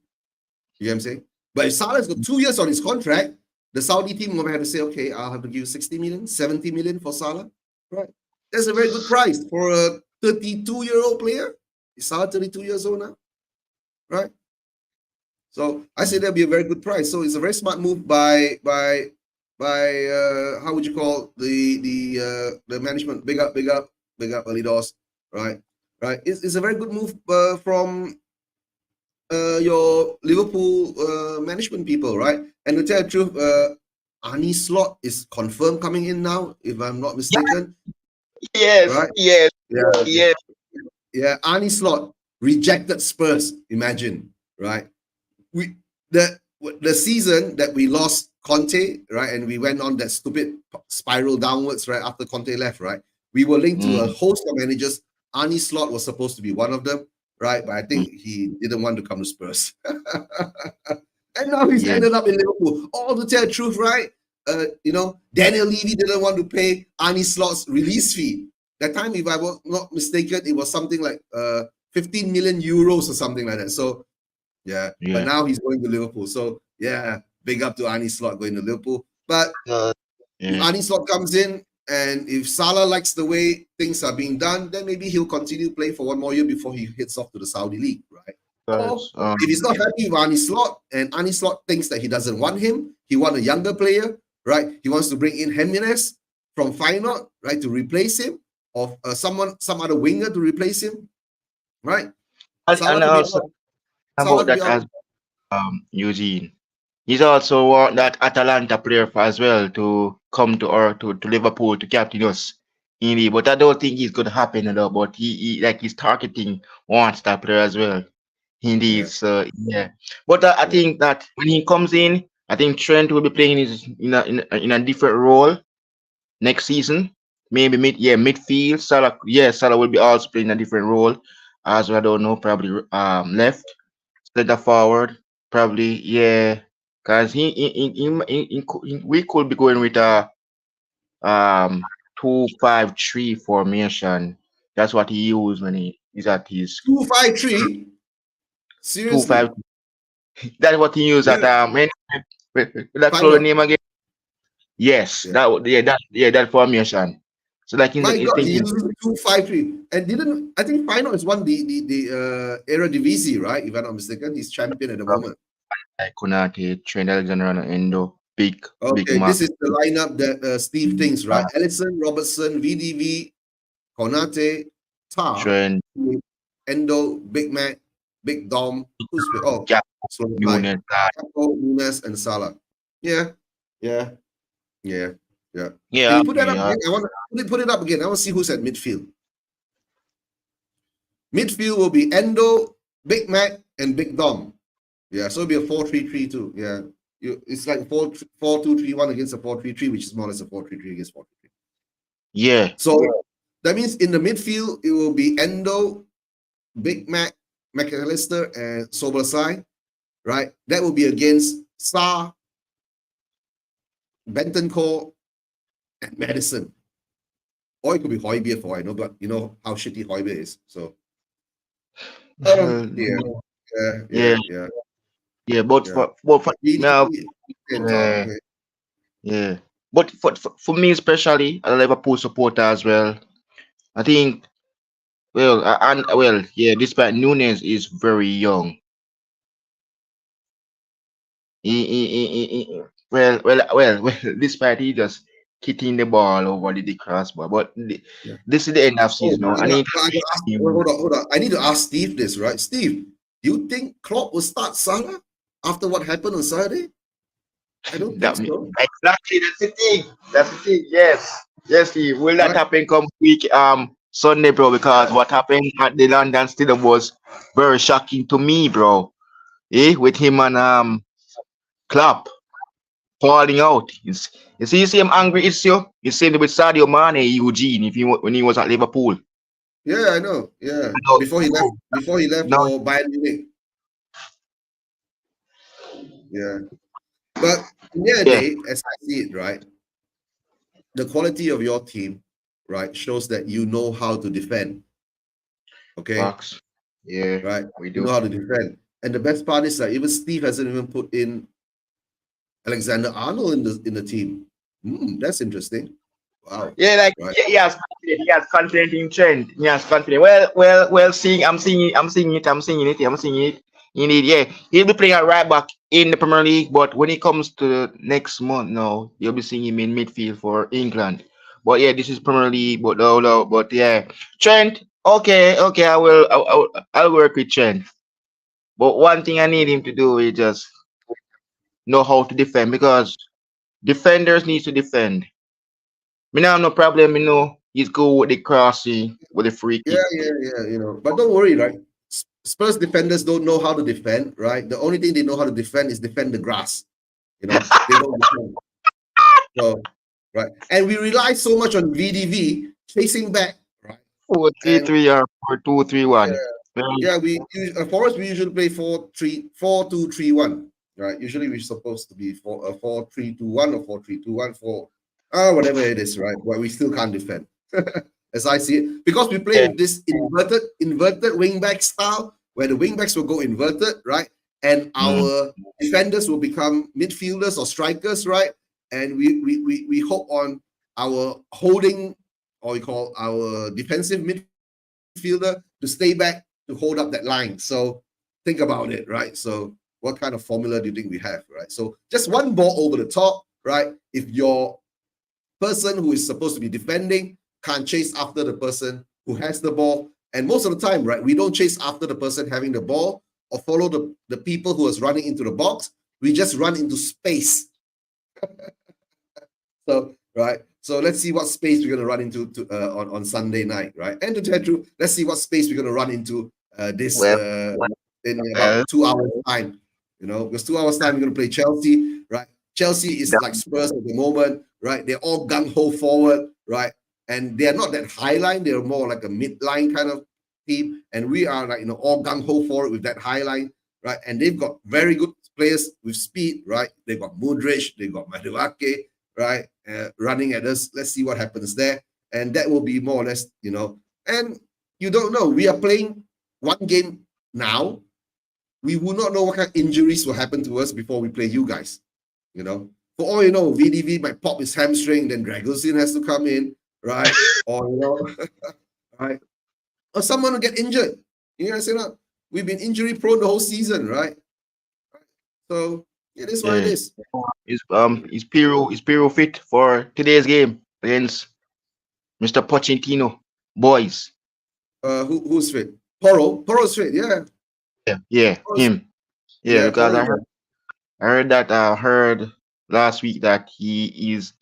Speaker 1: You know what I'm saying? But if Salah's got 2 years on his contract, the Saudi team will have to say, okay, I'll have to give you 60 million, 70 million for Salah. Right. That's a very good price for a 32-year-old player. Is Salah 32 years old now? Right. So I say that'll be a very good price. So it's a very smart move by how would you call the management? Big up early doors, right? Right. It's a very good move from your Liverpool management people, right? And to tell the truth, Arnie Slot is confirmed coming in now, if I'm not mistaken,
Speaker 2: Yes,
Speaker 1: right?
Speaker 2: yes,
Speaker 1: Yeah.
Speaker 2: yes.
Speaker 1: Yeah, Arnie Slot rejected Spurs. Imagine, right? We the the season that we lost Conte, right, and we went on that stupid spiral downwards, right, after Conte left, right. We were linked to a
Speaker 2: Mm,
Speaker 1: host of managers. Arnie Slot was supposed to be one of them, right? But I
Speaker 2: mm,
Speaker 1: think he didn't want to come to Spurs. And now he's
Speaker 2: yeah,
Speaker 1: ended up in Liverpool. All to tell the truth, right? Daniel Levy didn't want to pay Arnie Slot's release fee. That time, if I was not mistaken, it was something like 15 million euros or something like that. So yeah, but
Speaker 2: yeah.
Speaker 1: now he's going to Liverpool. So yeah, big up to Arnie Slot going to Liverpool. But if
Speaker 2: Yeah.
Speaker 1: Arnie Slot comes in and if Salah likes the way things are being done, then maybe he'll continue playing for one more year before he heads off to the Saudi league, right? Or
Speaker 2: Because
Speaker 1: if he's not happy with Arnie Slot and Arnie Slot thinks that he doesn't want him, he wants a younger player, right? He wants to bring in Jimenez from Feyenoord, right, to replace him, or some other winger to replace him, right? Salah
Speaker 2: and
Speaker 1: could be
Speaker 2: also
Speaker 1: out. Salah
Speaker 2: about
Speaker 1: could be
Speaker 2: that
Speaker 1: out.
Speaker 2: as Eugene. He's also want that Atalanta player as well to come to Liverpool to captain us. Indeed, but I don't think it's going to happen at all. But he like he's targeting wants that player as well. Indeed,
Speaker 1: Yeah,
Speaker 2: so yeah. But I
Speaker 1: yeah.
Speaker 2: think that when he comes in, I think Trent will be playing in a different role next season. Maybe midfield. Salah will be also playing a different role as well. I don't know, probably left, center forward, probably because we could be going with a um 2-5-3 formation. That's what he used when he is at his
Speaker 1: 253.
Speaker 2: 2-5.
Speaker 1: Seriously?
Speaker 2: That's what he used at
Speaker 1: Yeah.
Speaker 2: that
Speaker 1: Fine.
Speaker 2: close name again. Yes,
Speaker 1: Yeah.
Speaker 2: that formation. So like
Speaker 1: My
Speaker 2: he's
Speaker 1: God, he
Speaker 2: thinking
Speaker 1: uses 253. And didn't I think Feyenoord has won the Eredivisie, right? If I'm not mistaken, he's champion at the moment.
Speaker 2: like Konate, Trent Alexander-Arnold, Endo, Big
Speaker 1: Okay,
Speaker 2: Mac,
Speaker 1: this is the lineup that Steve thinks, right? Ellison, Robertson, VDV, Konate, Tar,
Speaker 2: Trent,
Speaker 1: Endo, Big Mac, Big Dom,
Speaker 2: Gap,
Speaker 1: Soloply,
Speaker 2: Nunes,
Speaker 1: Capo, Nunes, and Salah. Yeah, yeah, yeah, yeah. Can
Speaker 2: yeah,
Speaker 1: you put that up
Speaker 2: yeah,
Speaker 1: again? I want to put it up again. I want to see who's at midfield. Midfield will be Endo, Big Mac, and Big Dom. Yeah, so it'll be a 4-3-3 too. Yeah. It's like 4-2-3-1 against a 4-3-3, which is more or less a 4-3-3 against 4-3-3.
Speaker 2: yeah,
Speaker 1: So that means in the midfield, it will be Endo, Big Mac, McAllister, and Sobasai, right? That will be against Sa, Bentoncourt, and Madison. Or it could be Hoybier for I know, but you know how shitty Hoybier is. So, yeah, yeah,
Speaker 2: yeah,
Speaker 1: yeah, yeah,
Speaker 2: yeah. But
Speaker 1: yeah.
Speaker 2: for now,
Speaker 1: BDB and Tar,
Speaker 2: uh,
Speaker 1: okay.
Speaker 2: yeah. But for me especially, a Liverpool supporter as well. I think yeah. Despite Nunes is very young, well. Despite he just hitting the ball over the crossbar, but
Speaker 1: Yeah.
Speaker 2: this is the end of
Speaker 1: Oh,
Speaker 2: season now. I need
Speaker 1: I got ask, hold on, hold on. I need to ask Steve this, right? Steve, you think Klopp will start Salah after what happened on Saturday? I don't think
Speaker 2: that me
Speaker 1: so.
Speaker 2: exactly. That's the thing. That's the thing. Yes, Steve. Will that
Speaker 1: Right?
Speaker 2: happen come week Sunday, bro? Because what happened at the London Stadium was very shocking to me, bro. With him and Klopp falling out. You see him angry issue. You see him with Sadio Mane, Eugene, when he was at Liverpool.
Speaker 1: Yeah, I know. Yeah.
Speaker 2: No,
Speaker 1: Before he left
Speaker 2: no,
Speaker 1: for Bayern Munich. Yeah. But in the end of the
Speaker 2: yeah,
Speaker 1: day, as I see it, right, the quality of your team, right, shows that you know how to defend. Okay.
Speaker 2: Fox. Yeah,
Speaker 1: Right.
Speaker 2: we
Speaker 1: You
Speaker 2: do.
Speaker 1: know how to defend. And the best part is that even Steve hasn't even put in Alexander Arnold in the team. That's interesting. Wow.
Speaker 2: Yeah, like
Speaker 1: Right.
Speaker 2: he has confidence in Trent. He has confidence. Well. I'm seeing it. Indeed, yeah, he'll be playing at right back in the Premier League, but when he comes to next month, no, you'll be seeing him in midfield for England. But yeah, this is Premier League, but no, but yeah, Trent. Okay, I'll work with Trent. But one thing I need him to do is just know how to defend because defenders need to defend. Me now have no problem, you know. He's go with the crossing with the free
Speaker 1: Yeah,
Speaker 2: kick.
Speaker 1: But don't worry, right? Spurs defenders don't know how to defend, right? The only thing they know how to defend is defend the grass. They don't defend. So, right. And we rely so much on VDV chasing back, right?
Speaker 2: Four three
Speaker 1: And
Speaker 2: three or 4-2-3-1. Well,
Speaker 1: yeah, for us we usually play 4-2-3-1, right? Usually we're supposed to be 4-3-2-1 or 4-3-2-1 for whatever it is, right? But we still can't defend, as I see it, because we play
Speaker 2: yeah.
Speaker 1: with this inverted wingback style, where the wingbacks will go inverted, right? And
Speaker 2: Mm.
Speaker 1: our defenders will become midfielders or strikers, right? And we hope on our holding, or we call our defensive midfielder, to stay back to hold up that line. So think about it, right? So what kind of formula do you think we have, right? So just one ball over the top, right? If your person who is supposed to be defending can't chase after the person who has the ball, and most of the time, right, we don't chase after the person having the ball or follow the people who is running into the box. We just run into space. So, right. So let's see what space we're going to run into on Sunday night, right? And to tell you, the truth, let's see what space we're going to run into this
Speaker 2: Well,
Speaker 1: in
Speaker 2: well,
Speaker 1: about 2 hours time. Because 2 hours time we're going to play Chelsea, right? Chelsea is like Spurs at the moment, right? They're all gung ho forward, right? And they're not that high line; they're more like a mid line kind of team. And we are like all gung ho forward with that high line, right? And they've got very good players with speed, right? They've got Mudryk, they've got Maduake, right? Running at us. Let's see what happens there. And that will be more or less, and you don't know. We are playing one game now. We will not know what kind of injuries will happen to us before we play you guys. For all you know, VDV might pop his hamstring, then Dragosin has to come in, right? Or, right? Or someone will get injured. You know what I'm saying? We've been injury prone the whole season, right? So it is what it
Speaker 2: yeah.
Speaker 1: is.
Speaker 2: Is Piro fit for today's game against Mr. Pochettino? Boys.
Speaker 1: Who's fit? Poro's fit, yeah.
Speaker 2: Yeah, yeah,
Speaker 1: Poro's,
Speaker 2: him. Yeah,
Speaker 1: yeah,
Speaker 2: because
Speaker 1: Poro,
Speaker 2: I heard last week that he is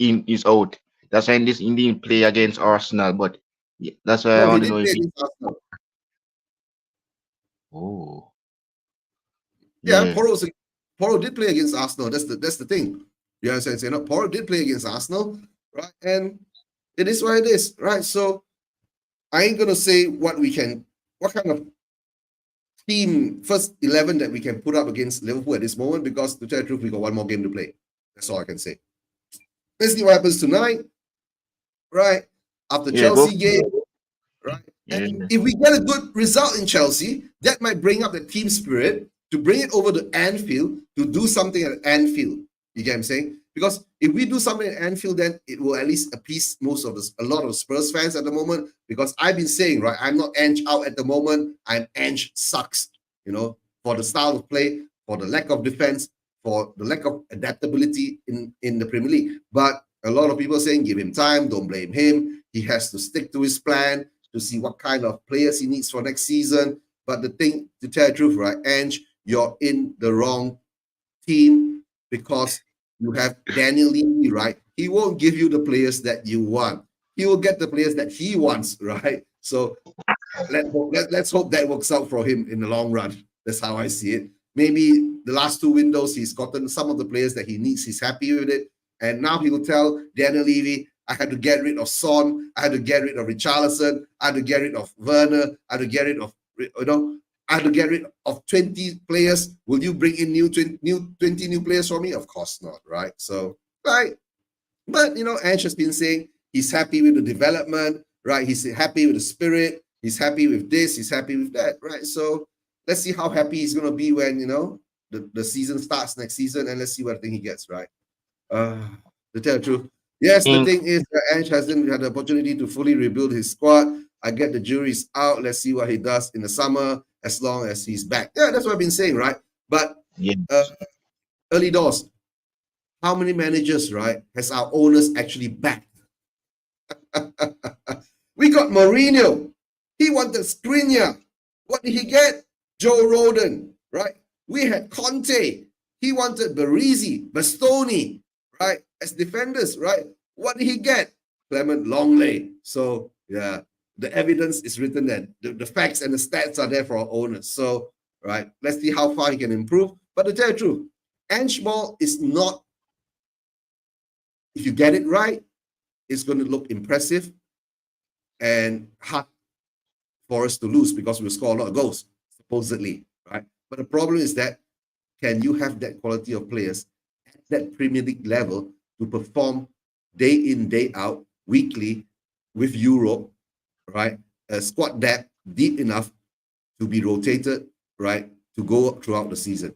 Speaker 2: out. That's why he didn't play against Arsenal, but yeah, that's why I
Speaker 1: No, he
Speaker 2: want to
Speaker 1: did
Speaker 2: know if
Speaker 1: play
Speaker 2: he.
Speaker 1: against Arsenal.
Speaker 2: Oh,
Speaker 1: Yeah,
Speaker 2: yeah,
Speaker 1: Poro did play against Arsenal. That's the thing. You know what I'm saying? Poro did play against Arsenal, right? And it is what it is, right? So I ain't gonna say what kind of team first 11 that we can put up against Liverpool at this moment, because to tell the truth, we got one more game to play. That's all I can say. Let's see what happens tonight, right? After
Speaker 2: yeah, go.
Speaker 1: Chelsea game, right?
Speaker 2: Yeah,
Speaker 1: And if we get a good result in Chelsea, that might bring up the team spirit to bring it over to Anfield to do something at Anfield. You get what I'm saying? Because if we do something at Anfield, then it will at least appease a lot of Spurs fans at the moment. Because I've been saying, right, I'm not Ange out at the moment. I'm Ange sucks, for the style of play, for the lack of defense, for the lack of adaptability in the Premier League. But a lot of people are saying, give him time, don't blame him. He has to stick to his plan to see what kind of players he needs for next season. But the thing, to tell the truth, right, Ange, you're in the wrong team, because you have Daniel Levy, right? He won't give you the players that you want. He will get the players that he wants, right? So let's hope that works out for him in the long run. That's how I see it. Maybe the last two windows, he's gotten some of the players that he needs. He's happy with it. And now he will tell Daniel Levy, I had to get rid of Son. I had to get rid of Richarlison. I had to get rid of Werner. I had to get rid of, I had to get rid of 20 players. Will you bring in 20 new players for me? Of course not, right? So, right. But, Ange has been saying he's happy with the development, right? He's happy with the spirit. He's happy with this. He's happy with that, right? So let's see how happy he's going to be when, the season starts next season, and let's see what thing he gets, right? To tell the truth. Yes, the
Speaker 2: think
Speaker 1: thing is that Ange hasn't had the opportunity to fully rebuild his squad. I get the jury's out. Let's see what he does in the summer, as long as he's back. Yeah, that's what I've been saying, right? But
Speaker 2: yeah,
Speaker 1: early doors, how many managers, right, has our owners actually backed? We got Mourinho. He wanted Skriniar. What did he get? Joe Roden, right? We had Conte. He wanted Barisi, Bastoni, right, as defenders, right? What did he get? Clement Longley. So yeah, the evidence is written there. The facts and the stats are there for our owners. So right, let's see how far he can improve. But to tell you the truth, Ange ball is not. If you get it right, it's going to look impressive and hard for us to lose because we'll score a lot of goals, supposedly, right? But the problem is that can you have that quality of players at that Premier League level to perform day in, day out, weekly with Europe, right? A squad depth deep enough to be rotated, right? To go throughout the season.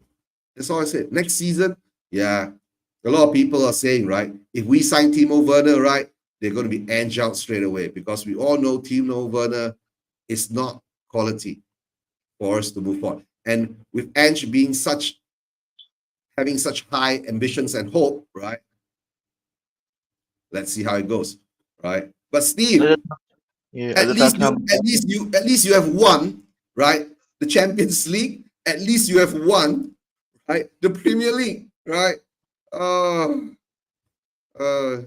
Speaker 1: That's all I said. Next season, yeah, a lot of people are saying, right, if we sign Timo Werner, right, they're going to be Ange out straight away because we all know Timo Werner is not quality for us to move on. And with Ange being having such high ambitions and hope, right? Let's see how it goes, right? But Steve,
Speaker 2: Yeah, as
Speaker 1: at
Speaker 2: a
Speaker 1: least
Speaker 2: talking
Speaker 1: you,
Speaker 2: about,
Speaker 1: at least you have won, right? The Champions League. At least you have won, right? The Premier League, right? Uh,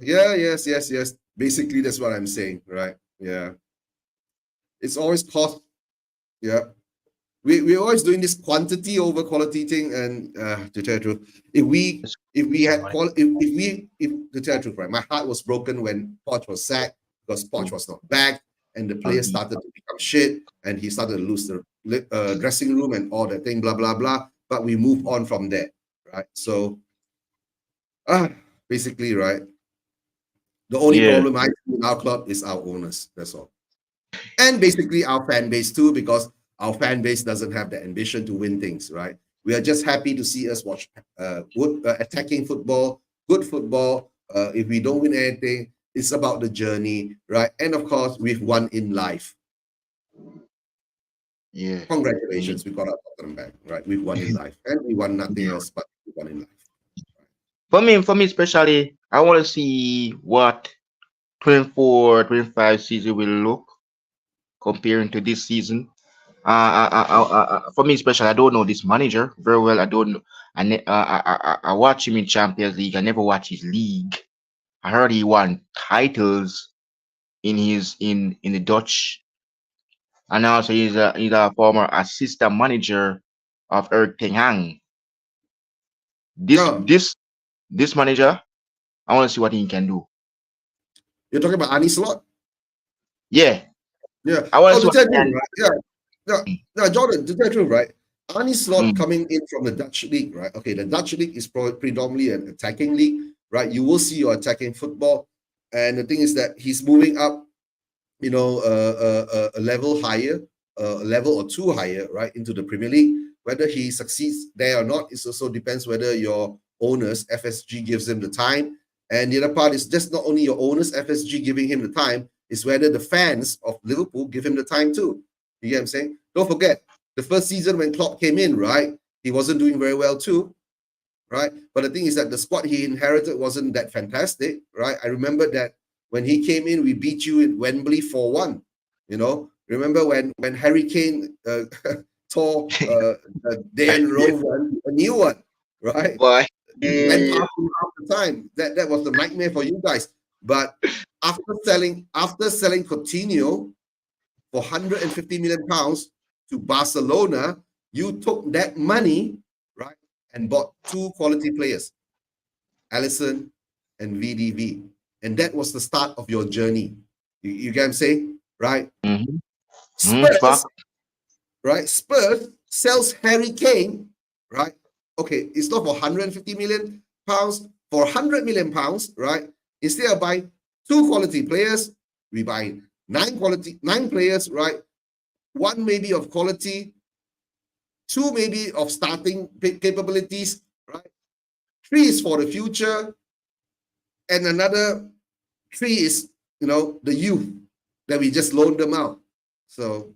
Speaker 1: yeah, yes. Basically, that's what I'm saying, right? Yeah, it's always cost. Yeah, we're always doing this quantity over quality thing, and to tell the truth, if we had quality, if to tell the truth, right, my heart was broken when Poch was sacked because Poch was not back, and the players started to become shit, and he started to lose the dressing room and all that thing, blah blah blah. But we move on from there, right? So, basically, right, the only
Speaker 2: yeah,
Speaker 1: problem I see in our club is our owners. That's all. And basically our fan base too, because our fan base doesn't have the ambition to win things, right? We are just happy to see us watch good attacking football, good football. If we don't win anything, it's about the journey, right? And of course, we've won in life.
Speaker 2: yeah. Indeed.
Speaker 1: Congratulations, we got our Tottenham back, right? We've won in life, and we won nothing else but we won in life.
Speaker 2: For me especially, I want to see what 24-25 season will look comparing to this season. For me especially, I don't know this manager very well. I don't know. I watch him in Champions League. I never watch his league. I heard he won titles in the Dutch, and also he's a former assistant manager of Eric Ten Hag. This
Speaker 1: No,
Speaker 2: this this manager, I want to see what he can do.
Speaker 1: you're talking about Arnie Slot?
Speaker 2: Yeah,
Speaker 1: Yeah.
Speaker 2: I want to
Speaker 1: Oh,
Speaker 2: see
Speaker 1: to
Speaker 2: what
Speaker 1: tell
Speaker 2: he
Speaker 1: you,
Speaker 2: can
Speaker 1: right? Yeah. No, no, Jordan, to tell you the truth, right? Arnie
Speaker 2: do.
Speaker 1: Slot coming in from the Dutch league, right? Okay, the Dutch league is predominantly an attacking league, right? You will see your attacking football. And the thing is that he's moving up, a level higher, a level or two higher, right, into the Premier League. Whether he succeeds there or not, it also depends whether your owners, FSG, gives him the time. And the other part is just not only your owners, FSG, giving him the time, is whether the fans of Liverpool give him the time too. You get what I'm saying? Don't forget, the first season when Klopp came in, right, he wasn't doing very well too, right? But the thing is that the squad he inherited wasn't that fantastic, right? I remember that when he came in, we beat you in Wembley 4-1. Remember when Harry Kane tore Dan
Speaker 2: Yeah,
Speaker 1: Rove a new one, right?
Speaker 2: boy.
Speaker 1: Went
Speaker 2: Yeah.
Speaker 1: past him half the time. That was a nightmare for you guys. But after selling Coutinho for 150 million pounds to Barcelona, you took that money, right, and bought two quality players, Allison and VDV. And that was the start of your journey. You get what I'm saying? Right?
Speaker 2: Mm-hmm.
Speaker 1: Spurs,
Speaker 2: Fuck.
Speaker 1: right? Spurs sells Harry Kane, right? Okay, it's not for 150 million pounds, for 100 million pounds, right? Instead of buying two quality players, we buy nine players, right? One maybe of quality, two maybe of starting capabilities, right? Three is for the future, and another three is the youth that we just loaned them out. So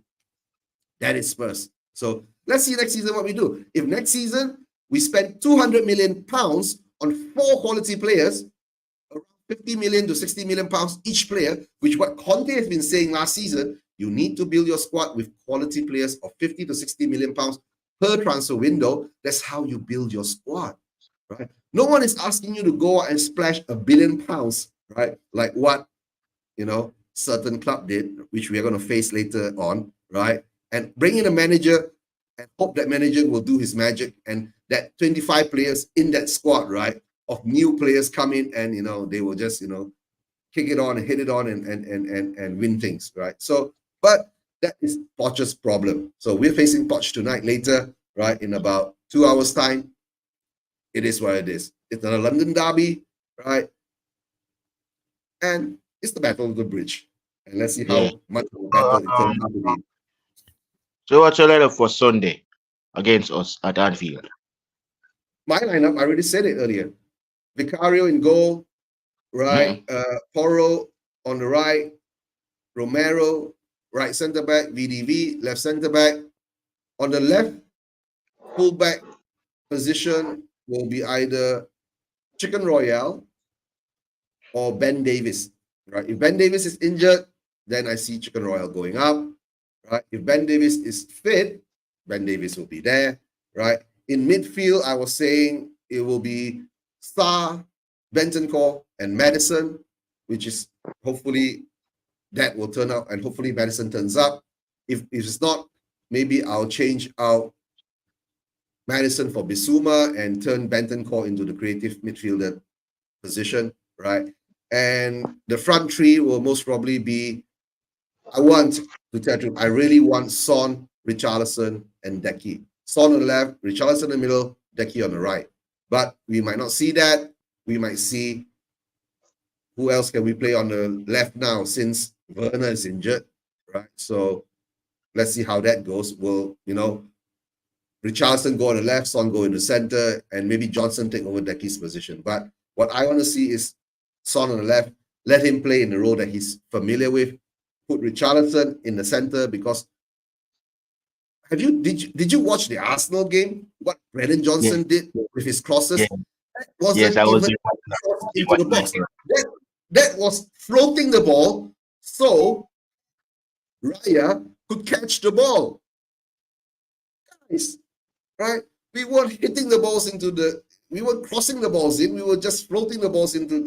Speaker 1: that is Spurs. So let's see next season what we do. If next season we spend 200 million pounds on four quality players, around 50 million to 60 million pounds each player, which what Conte has been saying last season, you need to build your squad with quality players of 50 to 60 million pounds per transfer window. That's how you build your squad, right? No one is asking you to go out and splash £1 billion, right? Like what certain club did, which we are going to face later on, right? And bring in a manager and hope that manager will do his magic, and that 25 players in that squad, right, of new players come in, and they will just kick it on and hit it on and win things, right? So, but that is Poch's problem. So we're facing Poch tonight later, right? In about 2 hours' time. It is what it is. It's not a London derby, right? And it's the battle of the bridge. And let's see
Speaker 2: Yeah.
Speaker 1: how much of a
Speaker 2: So,
Speaker 1: battle it turns out to be.
Speaker 2: so what's your lineup for Sunday against us at Anfield?
Speaker 1: My lineup, I already said it earlier. Vicario in goal, right?
Speaker 2: Mm-mm.
Speaker 1: Porro on the right, Romero, right centre back, VDV, left centre back. On the left fullback position will be either Chicken Royale or Ben Davis, right? If Ben Davis is injured, then I see Chicken Royale going up, right? If Ben Davis is fit, Ben Davis will be there, right? In midfield, I was saying it will be Star, Bentancur, and Madison, which is hopefully that will turn out, and hopefully Madison turns up. If it's not, maybe I'll change out Madison for Bissouma and turn Bentancur into the creative midfielder position, right? And the front three will most probably be, I want to tell you, I really want Son, Richarlison, and Decky. Son on the left, Richarlison in the middle, Decky on the right. But we might not see that. We might see who else can we play on the left now since Werner is injured, right? So let's see how that goes. Will, Richarlison go on the left, Son go in the center, and maybe Johnson take over Decky's position. But what I want to see is Son on the left, let him play in the role that he's familiar with. Put Richarlison in the center, because did you watch the Arsenal game? What Brennan
Speaker 2: Yeah.
Speaker 1: Johnson did with his
Speaker 2: Yeah.
Speaker 1: crosses? That
Speaker 2: Yes,
Speaker 1: wasn't
Speaker 2: I was
Speaker 1: even
Speaker 2: there.
Speaker 1: into the box. That was floating the ball so Raya could catch the ball. Guys, right? We weren't hitting the balls we weren't crossing the balls in, we were just floating the balls into,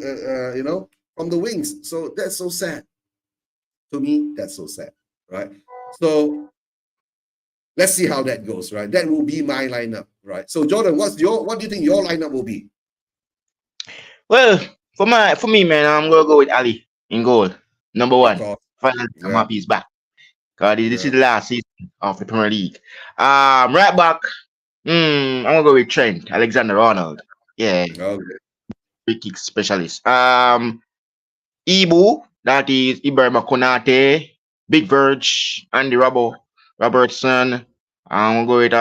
Speaker 1: from the wings. So that's so sad. To me, that's so sad, right? So let's see how that goes, right? That will be my lineup, right? So Jordan, what do you think your lineup will be?
Speaker 2: Well, for me, man, I'm gonna go with Ali in goal. Number
Speaker 1: Of
Speaker 2: one.
Speaker 1: course.
Speaker 2: Finally, I'm
Speaker 1: Yeah,
Speaker 2: happy he's back. Cause this
Speaker 1: yeah.
Speaker 2: is the last season of the Premier League. Right back. I'm gonna go with Trent Alexander-Arnold. Yeah,
Speaker 1: Okay.
Speaker 2: free kick specialist. Ibu, that is Ibrahim Konate, Big Verge, Andy Robertson. I'm gonna go with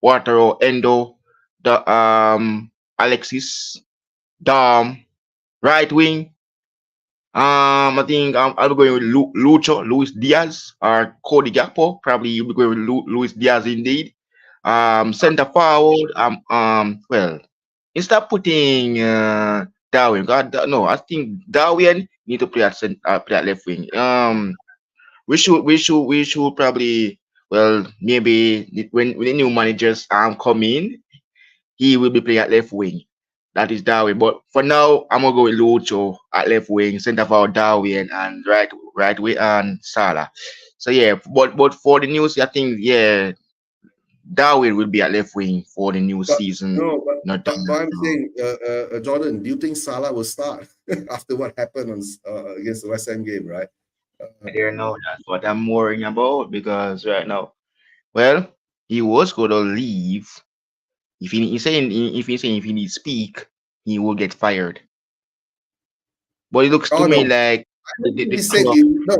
Speaker 2: Watero Endo, the Alexis, Dom, right wing. I think I'll be going with Luis Diaz, or Cody Gakpo. Probably you'll be going with Luis Diaz indeed. Center forward. Well, instead of putting Darwin, God, no, I think Darwin need to play at left wing. We should probably, well, maybe when the new managers come in, he will be playing at left wing. That is Darwin. But for now, I'm gonna go with Lucho at left wing, center forward Darwin, and right way and Salah. So yeah, but for the news, I think yeah, Darwin will be at left wing for the new
Speaker 1: But
Speaker 2: season.
Speaker 1: no, but,
Speaker 2: Not
Speaker 1: but,
Speaker 2: done.
Speaker 1: but I'm saying, Jordan, do you think Salah will start after what happened against the West Ham game, right?
Speaker 2: I don't
Speaker 1: Um,
Speaker 2: know. That's what I'm worrying about because right now, well, he was gonna leave. If he needs speak, he will get fired. But it looks to
Speaker 1: oh
Speaker 2: me
Speaker 1: no,
Speaker 2: like
Speaker 1: I don't think
Speaker 2: the
Speaker 1: he said
Speaker 2: club.
Speaker 1: if no,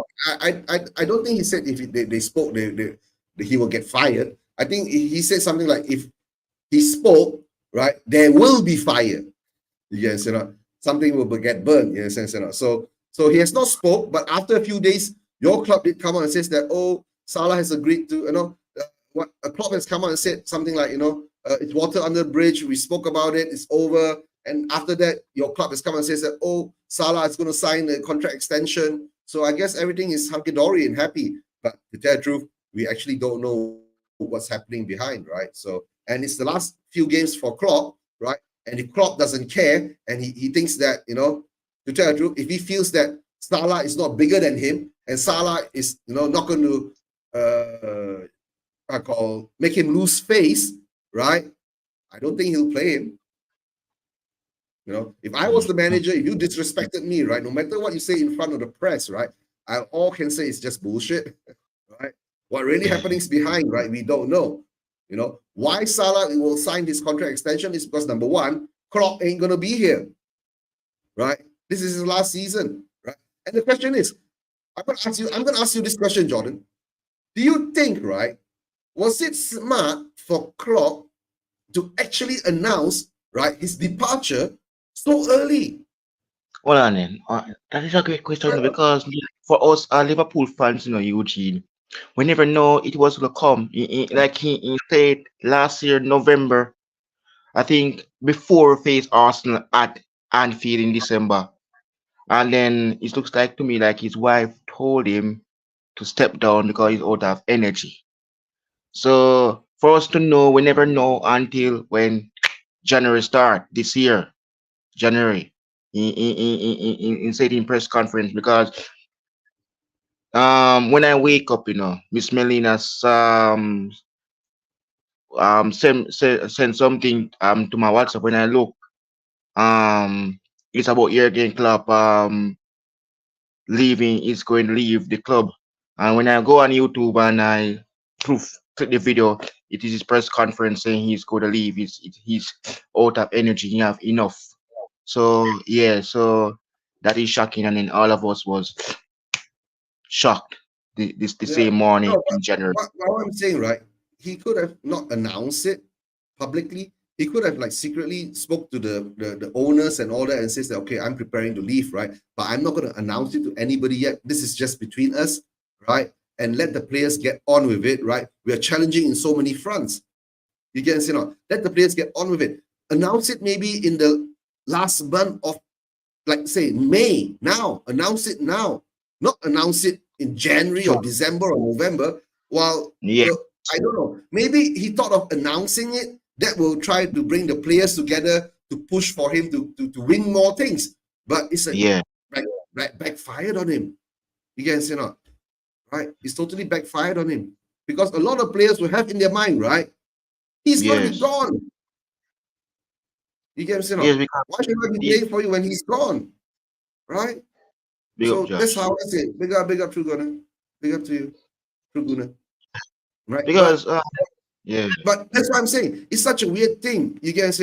Speaker 1: I don't think he said if they spoke, that he will get fired. I think he said something like if he spoke, right, there will be fire. Yes, something will get burned. Yes, so he has not spoke, but after a few days, your club did come out and says that Salah has agreed to what a club has come out and said something like it's water under the bridge. We spoke about it. It's over. And after that, your club has come and says that Salah is going to sign the contract extension. So I guess everything is hunky dory and happy. But to tell the truth, we actually don't know what's happening behind, right? So and it's the last few games for Klopp, right? And if Klopp doesn't care and he thinks that, to tell the truth, if he feels that Salah is not bigger than him, and Salah is not going to make him lose face, right? I don't think he'll play him. If I was the manager, if you disrespected me, right, no matter what you say in front of the press, right, I all can say is just bullshit, right? What really happening's behind, right? We don't know. Why Salah will sign this contract extension is because number one, Klopp ain't gonna be here, right? This is his last season, right? And the question is, I'm gonna ask you this question, Jordan. Do you think, right, was it smart for Klopp to actually announce, right, his departure so early?
Speaker 2: Hold on then. That is a great question because for us, Liverpool fans, Eugene, we never know it was gonna come. Like he said last year, November, I think before we faced Arsenal at Anfield in December. And then it looks like to me like his wife told him to step down because he's out of energy. So for us to know, we never know until when January start this year, January, in said in press conference because when I wake up, Miss Melina send something to my WhatsApp. When I look, it's about Jurgen Klopp leaving is going to leave the club. And when I go on YouTube and I click the video, it is his press conference saying he's going to leave. He's out of energy. He have enough. So yeah, so that is shocking. And then all of us was shocked the
Speaker 1: Yeah.
Speaker 2: same morning
Speaker 1: No,
Speaker 2: in January.
Speaker 1: what I'm saying, right? He could have not announced it publicly. He could have like secretly spoke to the owners and all that and says that, okay, I'm preparing to leave, right? But I'm not going to announce it to anybody yet. This is just between us, right? And let the players get on with it, right? We are challenging in so many fronts. You get let the players get on with it. Announce it maybe in the last month of, like, say, May. Now, announce it now. Not announce it in January or
Speaker 2: Sure.
Speaker 1: December or November. While
Speaker 2: Yeah,
Speaker 1: I don't know, maybe he thought of announcing it. That will try to bring the players together to push for him to win more things. But it's like
Speaker 2: yeah,
Speaker 1: backfired on him. You guys right? It's totally backfired on him because a lot of players will have in their mind, right? He's gonna be
Speaker 2: yes,
Speaker 1: gone. You get
Speaker 2: yes. Because
Speaker 1: why should I be
Speaker 2: he,
Speaker 1: playing for you when he's gone, right?
Speaker 2: big up
Speaker 1: So that's
Speaker 2: Josh.
Speaker 1: how I say it. Big up, True Gunner. Big up to you, True Gunner. Right?
Speaker 2: Because yeah,
Speaker 1: But that's what I'm saying. It's such a weird thing. You get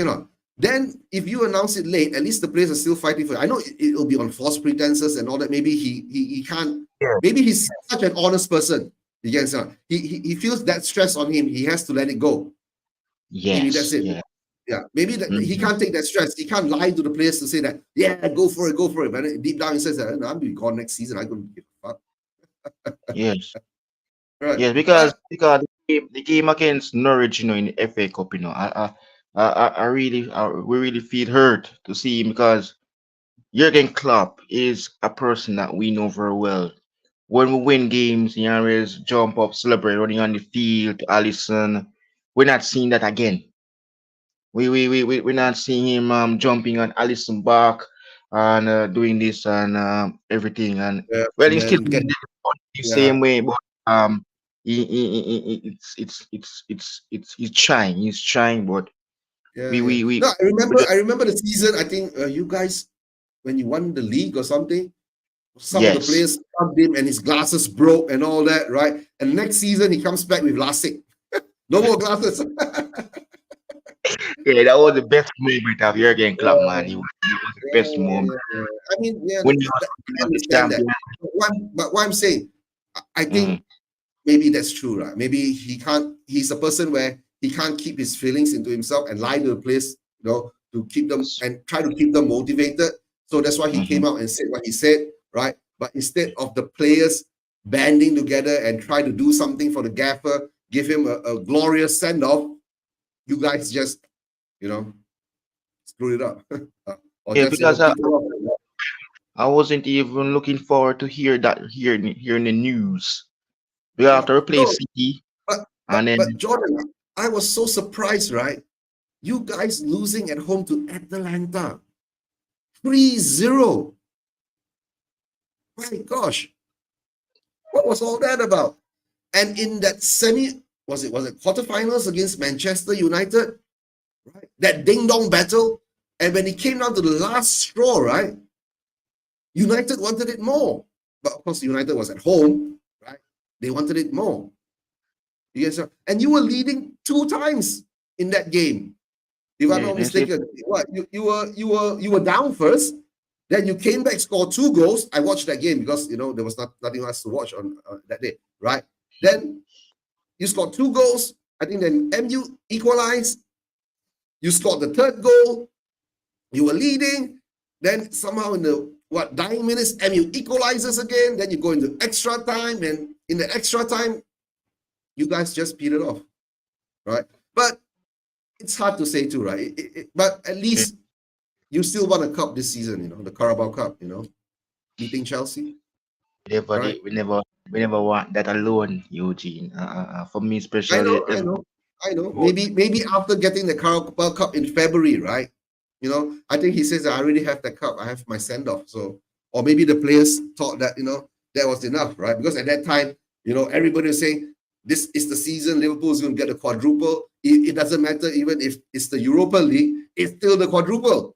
Speaker 1: Then if you announce it late, at least the players are still fighting for it. I know it'll be on false pretenses and all that. Maybe he can't.
Speaker 2: yeah,
Speaker 1: Maybe he's such an honest person. You get He feels that stress on him. He has to let it go. Maybe that's
Speaker 2: yes,
Speaker 1: it.
Speaker 2: yeah,
Speaker 1: Yeah, maybe that he
Speaker 2: mhm,
Speaker 1: can't take that stress. He can't lie to the players to say that, yeah, go for it, go for it. But deep down he says that, no, I'm be gone next season. I couldn't give a fuck.
Speaker 2: yes.
Speaker 1: Right.
Speaker 2: Yes, because the game against Norwich, in the FA Cup, I really we really feel hurt to see him because Jurgen Klopp is a person that we know very well. When we win games, he always jump up, celebrate, running on the field, Allison. We're not seeing that again. We're not seeing him jumping on Allison back and doing this and everything. And
Speaker 1: Yeah,
Speaker 2: well,
Speaker 1: and
Speaker 2: he's still
Speaker 1: then
Speaker 2: doing
Speaker 1: get
Speaker 2: it the
Speaker 1: yeah,
Speaker 2: same way, but he's trying. He's trying, but
Speaker 1: yeah,
Speaker 2: we
Speaker 1: yeah.
Speaker 2: we we,
Speaker 1: No,
Speaker 2: we just,
Speaker 1: I remember the season. I think you guys when you won the league or something, some of the
Speaker 2: yes,
Speaker 1: players hugged him and his glasses broke and all that, right? And next season he comes back with LASIK. No more glasses.
Speaker 2: yeah, that was the best moment of Jurgen Klopp, man.
Speaker 1: Yeah,
Speaker 2: That was the
Speaker 1: yeah,
Speaker 2: best
Speaker 1: yeah,
Speaker 2: moment
Speaker 1: yeah, yeah. I mean, yeah,
Speaker 2: when he
Speaker 1: I
Speaker 2: was the
Speaker 1: understand that.
Speaker 2: champion.
Speaker 1: But what I'm saying, I
Speaker 2: Mhm.
Speaker 1: think maybe that's true, right? Maybe he can't. He's a person where he can't keep his feelings into himself and lie to the players, to keep them
Speaker 2: Yes.
Speaker 1: and try to keep them motivated. So that's why he
Speaker 2: Mhm.
Speaker 1: came out and said what he said, right? But instead of the players banding together and try to do something for the gaffer, give him a glorious send off, you guys just, you know, screwed it up, or
Speaker 2: Yeah,
Speaker 1: just
Speaker 2: because
Speaker 1: peter off.
Speaker 2: I wasn't even looking forward to hearing the news. We
Speaker 1: Yeah.
Speaker 2: have to replace
Speaker 1: No,
Speaker 2: City,
Speaker 1: but
Speaker 2: and then
Speaker 1: Jordan, I was so surprised, right? You guys losing at home to Atlanta 3-0. My gosh, what was all that about? And in that was it quarterfinals against Manchester United, right? That ding dong battle, and when it came down to the last straw, right? United wanted it more, but of course, United was at home, right? They wanted it more. Yes, sir. And you were leading 2 times in that game, if I'm
Speaker 2: Yeah,
Speaker 1: not
Speaker 2: that's it.
Speaker 1: mistaken. What you were down first, then you came back, scored 2 goals. I watched that game because there was nothing else to watch on that day, right? Then you scored 2 goals. I think then MU equalized. You scored the third goal. You were leading. Then somehow in the dying minutes, MU equalizes again. Then you go into extra time, and in the extra time, you guys just peeled it off, right? But it's hard to say too, right? But at
Speaker 2: Yeah,
Speaker 1: least you still won a cup this season, the Carabao Cup, beating Chelsea, right?
Speaker 2: we never want that alone, Eugene. For me,
Speaker 1: I
Speaker 2: especially,
Speaker 1: know, I know, I know. Maybe after getting the Carabao Cup in February, right? I think he says I already have the cup. I have my send off. So, or maybe the players thought that that was enough, right? Because at that time, everybody was saying this is the season. Liverpool is going to get a quadruple. It doesn't matter even if it's the Europa League. It's still the quadruple.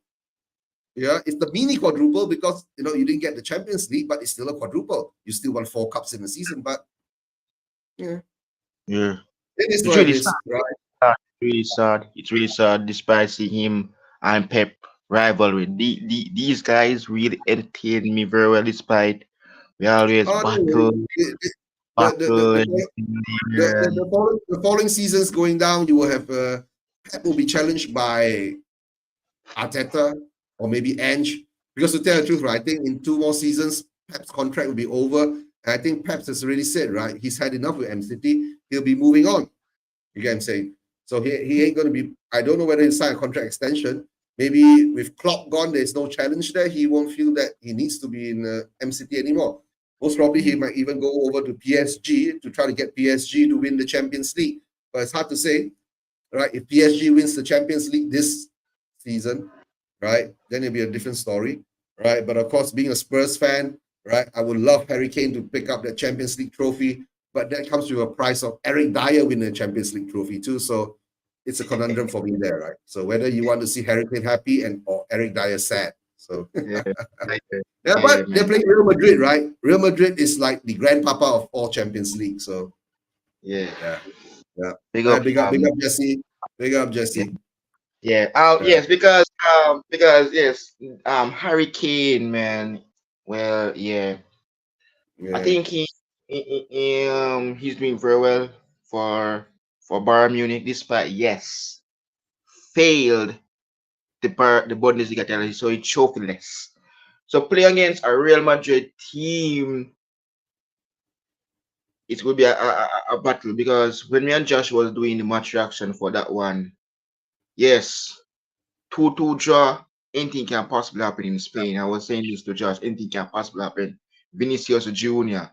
Speaker 1: Yeah, it's the mini quadruple because you didn't get the Champions League, but it's still a quadruple. You still won 4 cups in the season, but yeah,
Speaker 2: yeah,
Speaker 1: it is
Speaker 2: it's
Speaker 1: what it
Speaker 2: really sad.
Speaker 1: is, right?
Speaker 2: Really sad. It's really sad, despite seeing him and Pep rivalry. These guys really entertain me very well, despite we always
Speaker 1: Oh no,
Speaker 2: battle,
Speaker 1: the the the,
Speaker 2: battle,
Speaker 1: the,
Speaker 2: and
Speaker 1: fol-
Speaker 2: here.
Speaker 1: the following seasons going down, you will have Pep will be challenged by Arteta or maybe Ange. Because to tell the truth, right, I think in 2 more seasons, Pep's contract will be over. And I think Pep has already said, right, he's had enough with MCT. He'll be moving on. You get what I'm saying? So he ain't going to be, I don't know whether he'll sign a contract extension. Maybe with Klopp gone, there's no challenge there. He won't feel that he needs to be in MCT anymore. Most probably, he might even go over to PSG to try to get PSG to win the Champions League. But it's hard to say, right? If PSG wins the Champions League this season, right, then it'll be a different story, right? But of course, being a Spurs fan, right, I would love Harry Kane to pick up that Champions League trophy, but that comes with a price of Eric Dyer winning the Champions League trophy too. So it's a conundrum for me there, right? So whether you want to see Harry Kane happy or Eric Dyer sad. So
Speaker 2: Yeah,
Speaker 1: yeah,
Speaker 2: yeah,
Speaker 1: but they're
Speaker 2: man.
Speaker 1: playing Real Madrid, right? Real Madrid is like the grandpapa of all Champions League. So
Speaker 2: Yeah.
Speaker 1: yeah, yeah.
Speaker 2: Big up,
Speaker 1: Big up Jesse. Big up
Speaker 2: yeah,
Speaker 1: Jesse.
Speaker 2: yeah.
Speaker 1: Yeah,
Speaker 2: Yes, because yes, Harry Kane, man. Well, yeah, I
Speaker 1: yeah.
Speaker 2: think he's doing very well for Bayern Munich, despite yes failed the Bundesliga title, so it's trophy-less. So playing against a Real Madrid team, it will be a battle, because when me and Josh was doing the match reaction for that one, yes, 2-2 draw, anything can possibly happen in Spain. I was saying this to Josh, anything can possibly happen. Vinicius Junior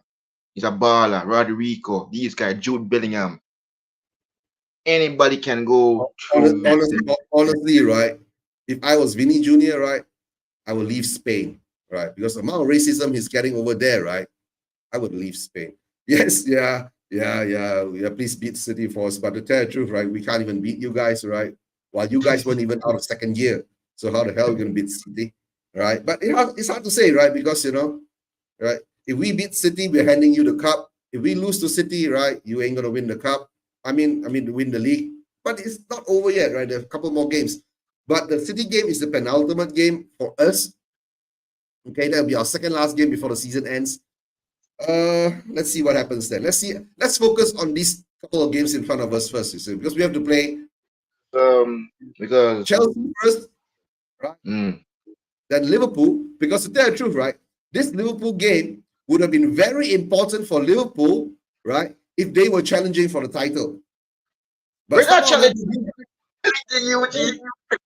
Speaker 2: is a baller. Rodrigo, these guys, Jude Bellingham, anybody can go through.
Speaker 1: Honestly, right? If I was Vinny Jr., right, I would leave Spain, right? Because the amount of racism he's getting over there, right? I would leave Spain. Yes, yeah. Please beat City for us. But to tell the truth, right, we can't even beat you guys, right? While you guys weren't even out of second year. So how the hell are we gonna beat City? Right? But it's hard to say, right? Because right? If we beat City, we're handing you the cup. If we lose to City, right, you ain't gonna win the cup. I mean, win the league. But it's not over yet, right? There's a couple more games. But the City game is the penultimate game for us. Okay, that'll be our second last game before the season ends. Let's see what happens then. Let's see. Let's focus on these couple of games in front of us first, you see, because we have to play
Speaker 2: Because
Speaker 1: Chelsea first, right?
Speaker 2: mm,
Speaker 1: Then Liverpool. Because to tell the truth, right, this Liverpool game would have been very important for Liverpool, right, if they were challenging for the title. But
Speaker 2: we're not
Speaker 1: somehow or another,
Speaker 2: challenging you, G.
Speaker 1: but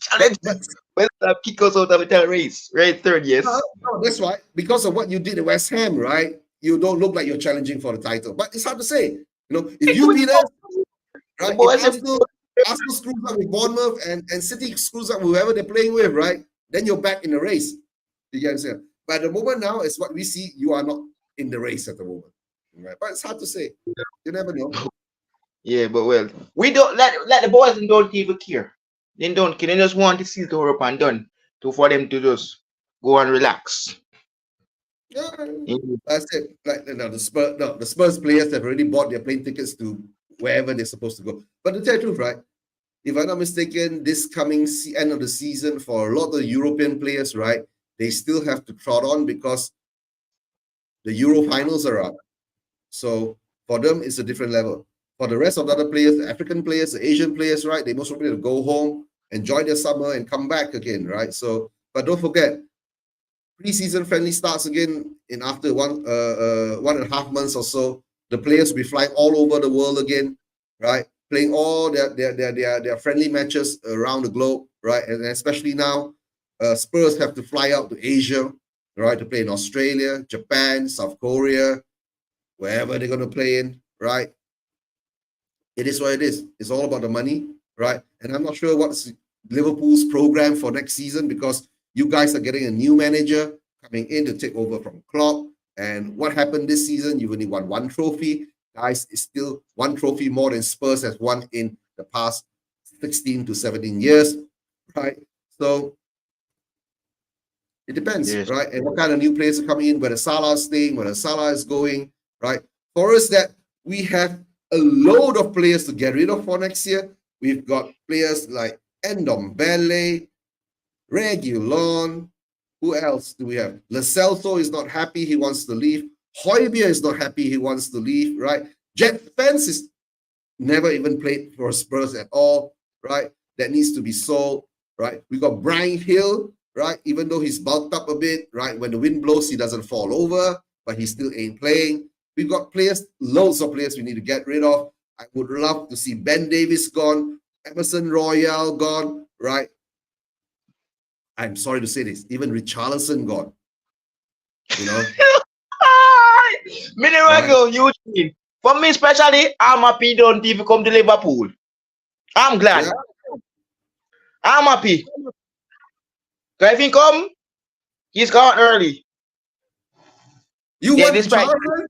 Speaker 2: Challenging.
Speaker 1: but
Speaker 2: Well, kick us out of the title race. Right, third, yes.
Speaker 1: no, that's right. Because of what you did at West Ham, right? You don't look like you're challenging for the title. But it's hard to say. If you beat us,
Speaker 2: The
Speaker 1: right? If
Speaker 2: boys have
Speaker 1: Arsenal screws up with Bournemouth and City screws up with whoever they're playing with, right? Then you're back in the race. You get what I'm saying? But at the moment now, it's what we see. You are not in the race at the moment, right? But it's hard to say. You never know.
Speaker 2: Yeah, but well, we don't let the boys and don't even care. They don't care. They just want the season to hurry up and done for them to just go and relax.
Speaker 1: Yeah,
Speaker 2: Yeah.
Speaker 1: I said like the Spurs players have already bought their plane tickets to wherever they're supposed to go. But to tell you the truth, right? If I'm not mistaken, this coming end of the season for a lot of the European players, right? They still have to trot on because the Euro finals are up. So for them, it's a different level. For the rest of the other players, the African players, the Asian players, right? They most probably go home, enjoy their summer, and come back again, right? So, but don't forget, preseason friendly starts again in after 1.5 months or so. The players will be flying all over the world again, right? Playing all their friendly matches around the globe, right? And especially now, Spurs have to fly out to Asia, right, to play in Australia, Japan, South Korea, wherever they're going to play in, right? It is what it is. It's all about the money, right? And I'm not sure what's Liverpool's program for next season because you guys are getting a new manager coming in to take over from Klopp. And what happened this season? You've only won one trophy. Guys, it's still one trophy more than Spurs has won in the past 16 to 17 years, right? So it depends,
Speaker 2: Yes.
Speaker 1: right? And what kind of new players are coming in, whether Salah is staying, whether Salah is going, right? For us, that we have a load of players to get rid of for next year. We've got players like Ndombele, Reguilon. Who else do we have? Lo Celso is not happy. He wants to leave. Højbjerg is not happy. He wants to leave, right? Jet Spence is never even played for Spurs at all, right? That needs to be sold, right? We got Brian Hill, right? Even though he's bulked up a bit, right? When the wind blows, he doesn't fall over, but he still ain't playing. We've got players, loads of players we need to get rid of. I would love to see Ben Davies gone, Emerson Royale gone, right? I'm sorry to say this, even Richarlison gone. You know?
Speaker 2: Minute Eugene. For me, especially, I'm happy don't even come to Liverpool. I'm glad.
Speaker 1: Yeah.
Speaker 2: I'm happy. Because if he come, he's gone early.
Speaker 1: You
Speaker 2: Yeah,
Speaker 1: want
Speaker 2: despite.
Speaker 1: Richarlison?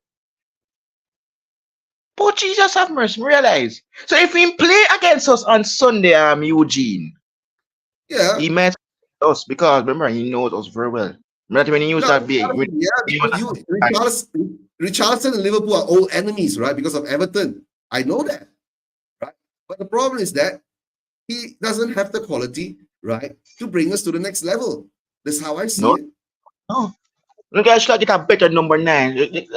Speaker 2: But Jesus have mercy, realize. So if he play against us on Sunday, Eugene,
Speaker 1: Yeah.
Speaker 2: he met us because remember he knows us very well. Remember when he used
Speaker 1: No,
Speaker 2: that big.
Speaker 1: because Richarlison and Liverpool are old enemies, right? Because of Everton. I know that, right? But the problem is that he doesn't have the quality, right, to bring us to the next level. That's how I see it.
Speaker 2: No. Look, I should get a better number 9.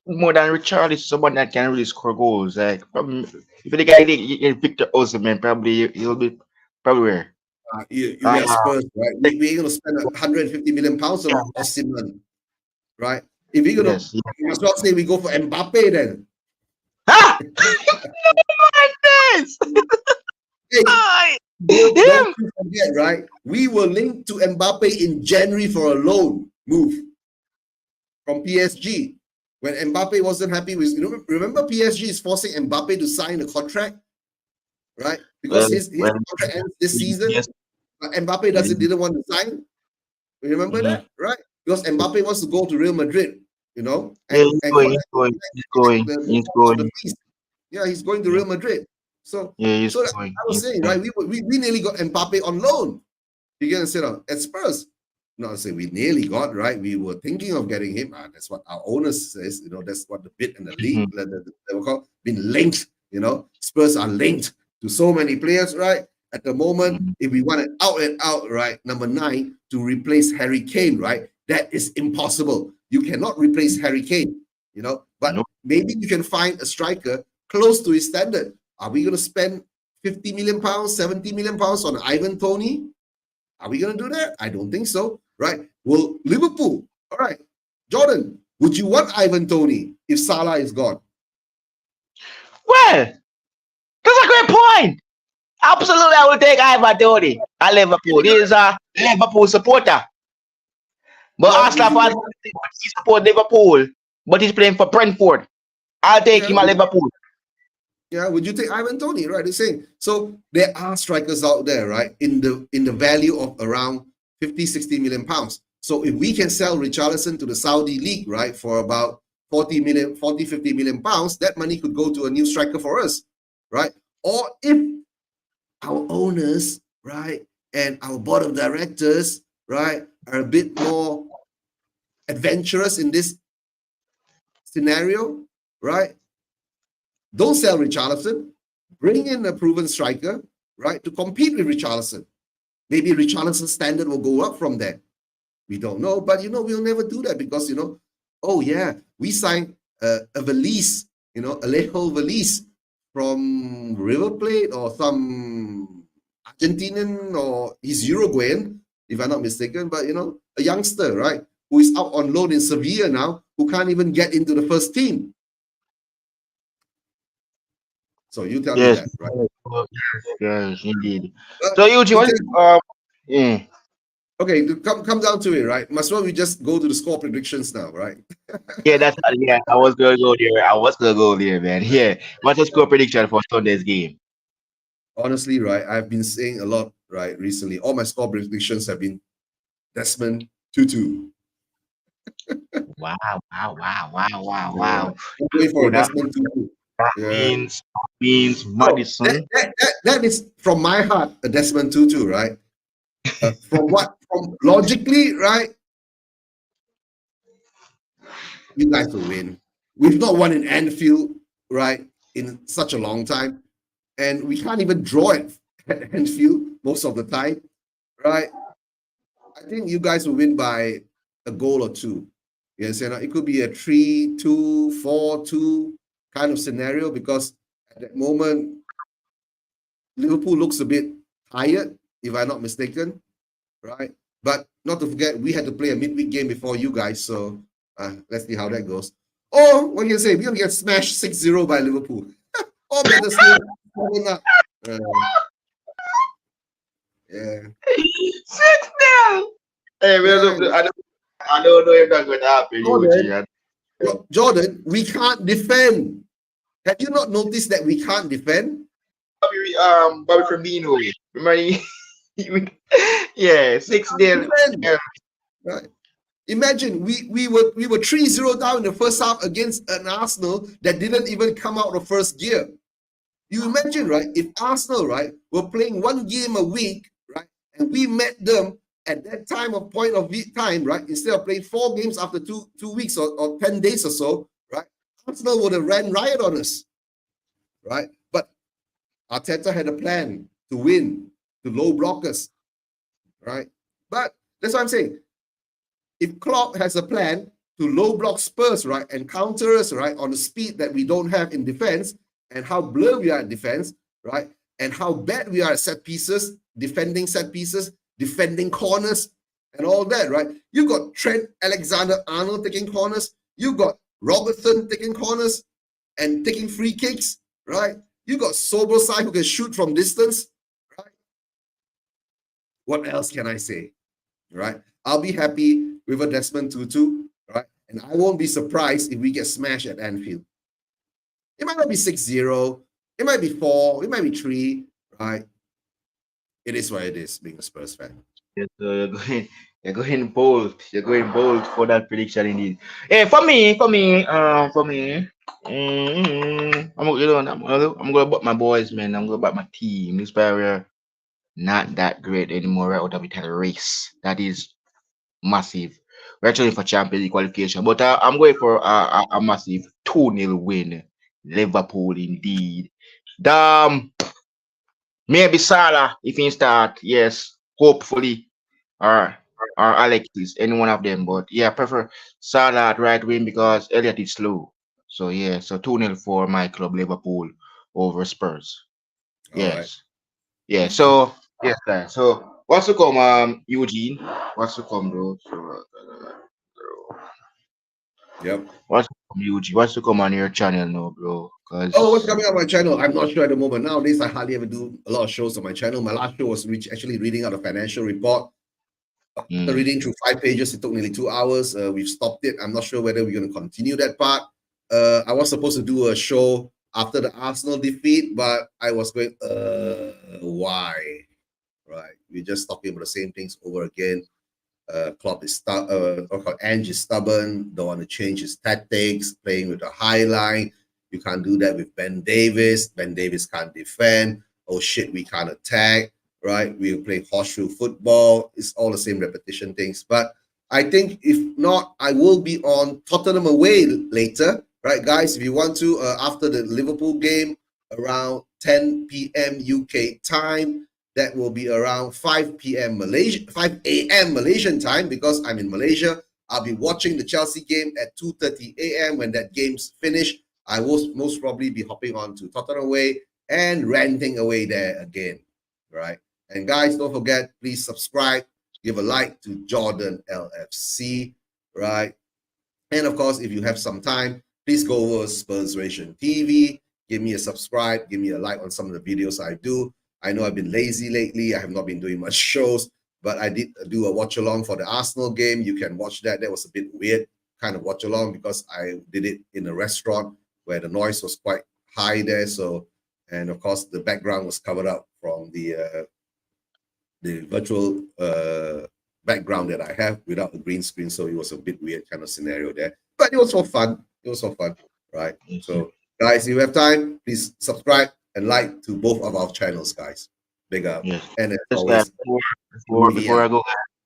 Speaker 2: More than Richarlison, someone that can really score goals. Like, if the guy Victor Osimhen, probably he'll be probably where.
Speaker 1: We are Spurs, right? We're going to spend 150 million pounds on Osimhen, right? If we're going to, you must not say we go for Mbappe then.
Speaker 2: Ah! No,
Speaker 1: Hey, don't forget, right? We were linked to Mbappe in January for a loan move from PSG. When Mbappe wasn't happy with, remember PSG is forcing Mbappe to sign a contract, right? Because his contract ends this season.
Speaker 2: Yes.
Speaker 1: But Mbappe didn't want to sign. Remember that, right? Because Mbappe wants to go to Real Madrid, and
Speaker 2: he's going.
Speaker 1: Yeah, he's going to Real Madrid. So,
Speaker 2: I
Speaker 1: was saying, right? We nearly got Mbappe on loan. You get to sit on at Spurs. Not to say we nearly got, right? We were thinking of getting him. That's what our owners says. That's what the bid and the league they were called been linked. Spurs are linked to so many players, right? At the moment, if we want it out and out, right, number 9 to replace Harry Kane, right? That is impossible. You cannot replace Harry Kane, but maybe you can find a striker close to his standard. Are we going to spend 50 million pounds, 70 million pounds on Ivan Toney? Are we going to do that? I don't think so, right? Well, Liverpool, all right. Jordan, would you want Ivan Toney if Salah is gone?
Speaker 2: Well, that's a great point. Absolutely, I will take Ivan Toney at Liverpool. He is a Liverpool supporter. But Arsenal fans, he support Liverpool, but he's playing for Brentford. I'll take him at Liverpool.
Speaker 1: Yeah, would you take Ivan Toney, right? They're saying so there are strikers out there, right? In the value of around 50, 60 million pounds. So if we can sell Richarlison to the Saudi league, right, for about 40 million, 40, 50 million pounds, that money could go to a new striker for us, right? Or if our owners, right, and our board of directors, right, are a bit more adventurous in this scenario, right? Don't sell Richarlison. Bring in a proven striker, right, to compete with Richarlison. Maybe Richarlison's standard will go up from there. We don't know, but we'll never do that because oh yeah, we signed a Valise, Alejo Valise from River Plate or some Argentinian, or he's Uruguayan, if I'm not mistaken, but a youngster, right, who is out on loan in Sevilla now, who can't even get into the first team. So you tell me
Speaker 2: Yes,
Speaker 1: that, right?
Speaker 2: yes, indeed.
Speaker 1: But
Speaker 2: So Eugene,
Speaker 1: to
Speaker 2: what?
Speaker 1: tell
Speaker 2: Yeah,
Speaker 1: Okay, to come down to it, right? Must well we just go to the score predictions now, right?
Speaker 2: yeah, yeah. I was gonna go there. I was gonna go there, man. Yeah. What's the score prediction for Sunday's game?
Speaker 1: Honestly, right, I've been saying a lot, right, recently. All my score predictions have been Desmond 2-2.
Speaker 2: Wow, wow, wow, wow, wow,
Speaker 1: Yeah.
Speaker 2: wow.
Speaker 1: I'm going for
Speaker 2: Oh,
Speaker 1: a Desmond 2-2.
Speaker 2: that
Speaker 1: Yeah.
Speaker 2: means
Speaker 1: No, that,
Speaker 2: Madison.
Speaker 1: that, that, that is from my heart, a Desmond 2-2, right? From logically, right, you guys will win. We've not won in Anfield, right, in such a long time. And we can't even draw it at Anfield most of the time, right? I think you guys will win by a goal or two. Yes, it could be a 3-2, 4-2 kind of scenario because at that moment Liverpool looks a bit tired, if I'm not mistaken, right? But not to forget, we had to play a midweek game before you guys, so let's see how that goes. Or what can you say? We're gonna get smashed 6-0 by Liverpool. Or better still, 7-up. Yeah.
Speaker 2: 6-0. Hey,
Speaker 1: Yeah.
Speaker 2: I don't know if that's going to happen,
Speaker 1: Jordan,
Speaker 2: Eugene.
Speaker 1: Jordan, we can't defend. Have you not noticed that we can't defend?
Speaker 2: Bobby Firmino. Remember yeah,
Speaker 1: We
Speaker 2: six
Speaker 1: can't
Speaker 2: there.
Speaker 1: defend,
Speaker 2: Yeah.
Speaker 1: right? Imagine we were 3-0 down in the first half against an Arsenal that didn't even come out of first gear. You imagine, right? If Arsenal, right, were playing one game a week, right, and we met them at that point of time, right, instead of playing 4 games after two weeks or 10 days or so, right, Arsenal would have ran riot on us, right? But Arteta had a plan to win, to low block us, right? But that's what I'm saying. If Klopp has a plan to low block Spurs, right, and counter us, right, on the speed that we don't have in defense, and how blurred we are in defense, right, and how bad we are at set pieces, defending corners, and all that, right? You got Trent Alexander-Arnold taking corners. You got Robertson taking corners and taking free kicks, right? You got Sobersai who can shoot from distance, right? What else can I say, right? I'll be happy with a Desmond Tutu, right? And I won't be surprised if we get smashed at Anfield. It might not be 6-0, it might be 4, it might be 3, right? It is what it is, being a Spurs fan.
Speaker 2: Yes, so you're going bold. You're going bold for that prediction indeed. Yeah, for me, I'm gonna back my boys, man. I'm gonna back my team. This barrier not that great anymore. Right out of it, a race that is massive. We're actually for Champions League qualification, but I'm going for a massive 2-0 win. Liverpool indeed. Damn, maybe Salah if he start. Yes, hopefully, or Alexis, any one of them. But yeah, I prefer Salah at right wing because Elliot is slow. So yeah, so 2-0 for my club Liverpool over Spurs.
Speaker 1: All right.
Speaker 2: Yes. Yeah, so yes, guys. So what's to come, Eugene? What's to come, bro? So,
Speaker 1: Yep.
Speaker 2: what's to come, Eugene? What's to come on your channel now, bro?
Speaker 1: Oh, what's
Speaker 2: Cause
Speaker 1: coming on my channel? I'm not sure at the moment. Nowadays, I hardly ever do a lot of shows on my channel. My last show was actually reading out a financial report. After reading through 5 pages, it took nearly 2 hours. We've stopped it. I'm not sure whether we're going to continue that part. I was supposed to do a show after the Arsenal defeat, but I was going, why? Right. We're just talking about the same things over again. Klopp is Ange is stubborn, don't want to change his tactics, playing with a high line. You can't do that with Ben Davis. Ben Davis can't defend. Oh shit, we can't attack, right? We're playing horseshoe football. It's all the same repetition things. But I think if not, I will be on Tottenham away later, right, guys? If you want to, after the Liverpool game, around 10 p.m. UK time, that will be around 5 p.m. 5 a.m. Malaysian time because I'm in Malaysia. I'll be watching the Chelsea game at 2:30 a.m. When that game's finished, I will most probably be hopping on to Tottenham away and ranting away there again, right? And guys, don't forget, please subscribe, give a like to Jordan LFC, right? And of course, if you have some time, please go over Spurs Ration TV, give me a subscribe, give me a like on some of the videos I do. I know I've been lazy lately. I have not been doing much shows, but I did do a watch along for the Arsenal game. You can watch that. That was a bit weird kind of watch along because I did it in a restaurant where the noise was quite high there. So, and of course, the background was covered up from the virtual background that I have without the green screen. So it was a bit weird kind of scenario there. But it was so fun. It was so fun, right?
Speaker 2: Yes, sir.
Speaker 1: So, guys, if you have time, please subscribe and like to both of our channels, guys. Big up.
Speaker 2: Yes.
Speaker 1: And as
Speaker 2: Yes, guys.
Speaker 1: always, Levy
Speaker 2: Before I
Speaker 1: out.
Speaker 2: go,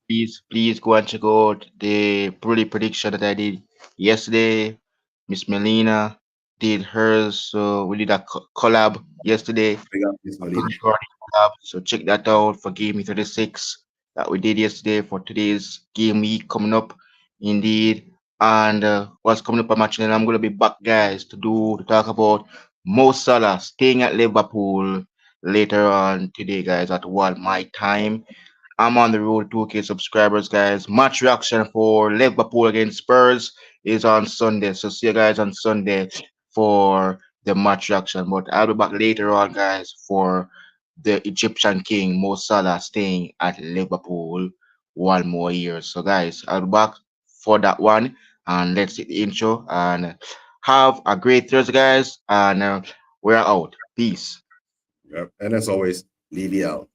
Speaker 2: guys, please go and check out the prediction that I did yesterday. Miss Melina did hers, so we did a collab yesterday.
Speaker 1: Big up, Miss
Speaker 2: A
Speaker 1: Molina.
Speaker 2: pretty short collab. So check that out for Game Week 36 that we did yesterday for today's game week coming up. Indeed. And what's coming up on my channel, I'm gonna be back, guys, to talk about Mo Salah staying at Liverpool later on today, guys, at 1 my time. I'm on the road to 2K subscribers, guys. Match reaction for Liverpool against Spurs is on Sunday. So see you guys on Sunday for the match reaction. But I'll be back later on, guys, for the Egyptian King Mo Salah staying at Liverpool 1 more year. So guys, I'll be back for that one. And let's hit the intro and have a great Thursday, guys. And we're out. Peace.
Speaker 1: Yep. And as always, Levy out.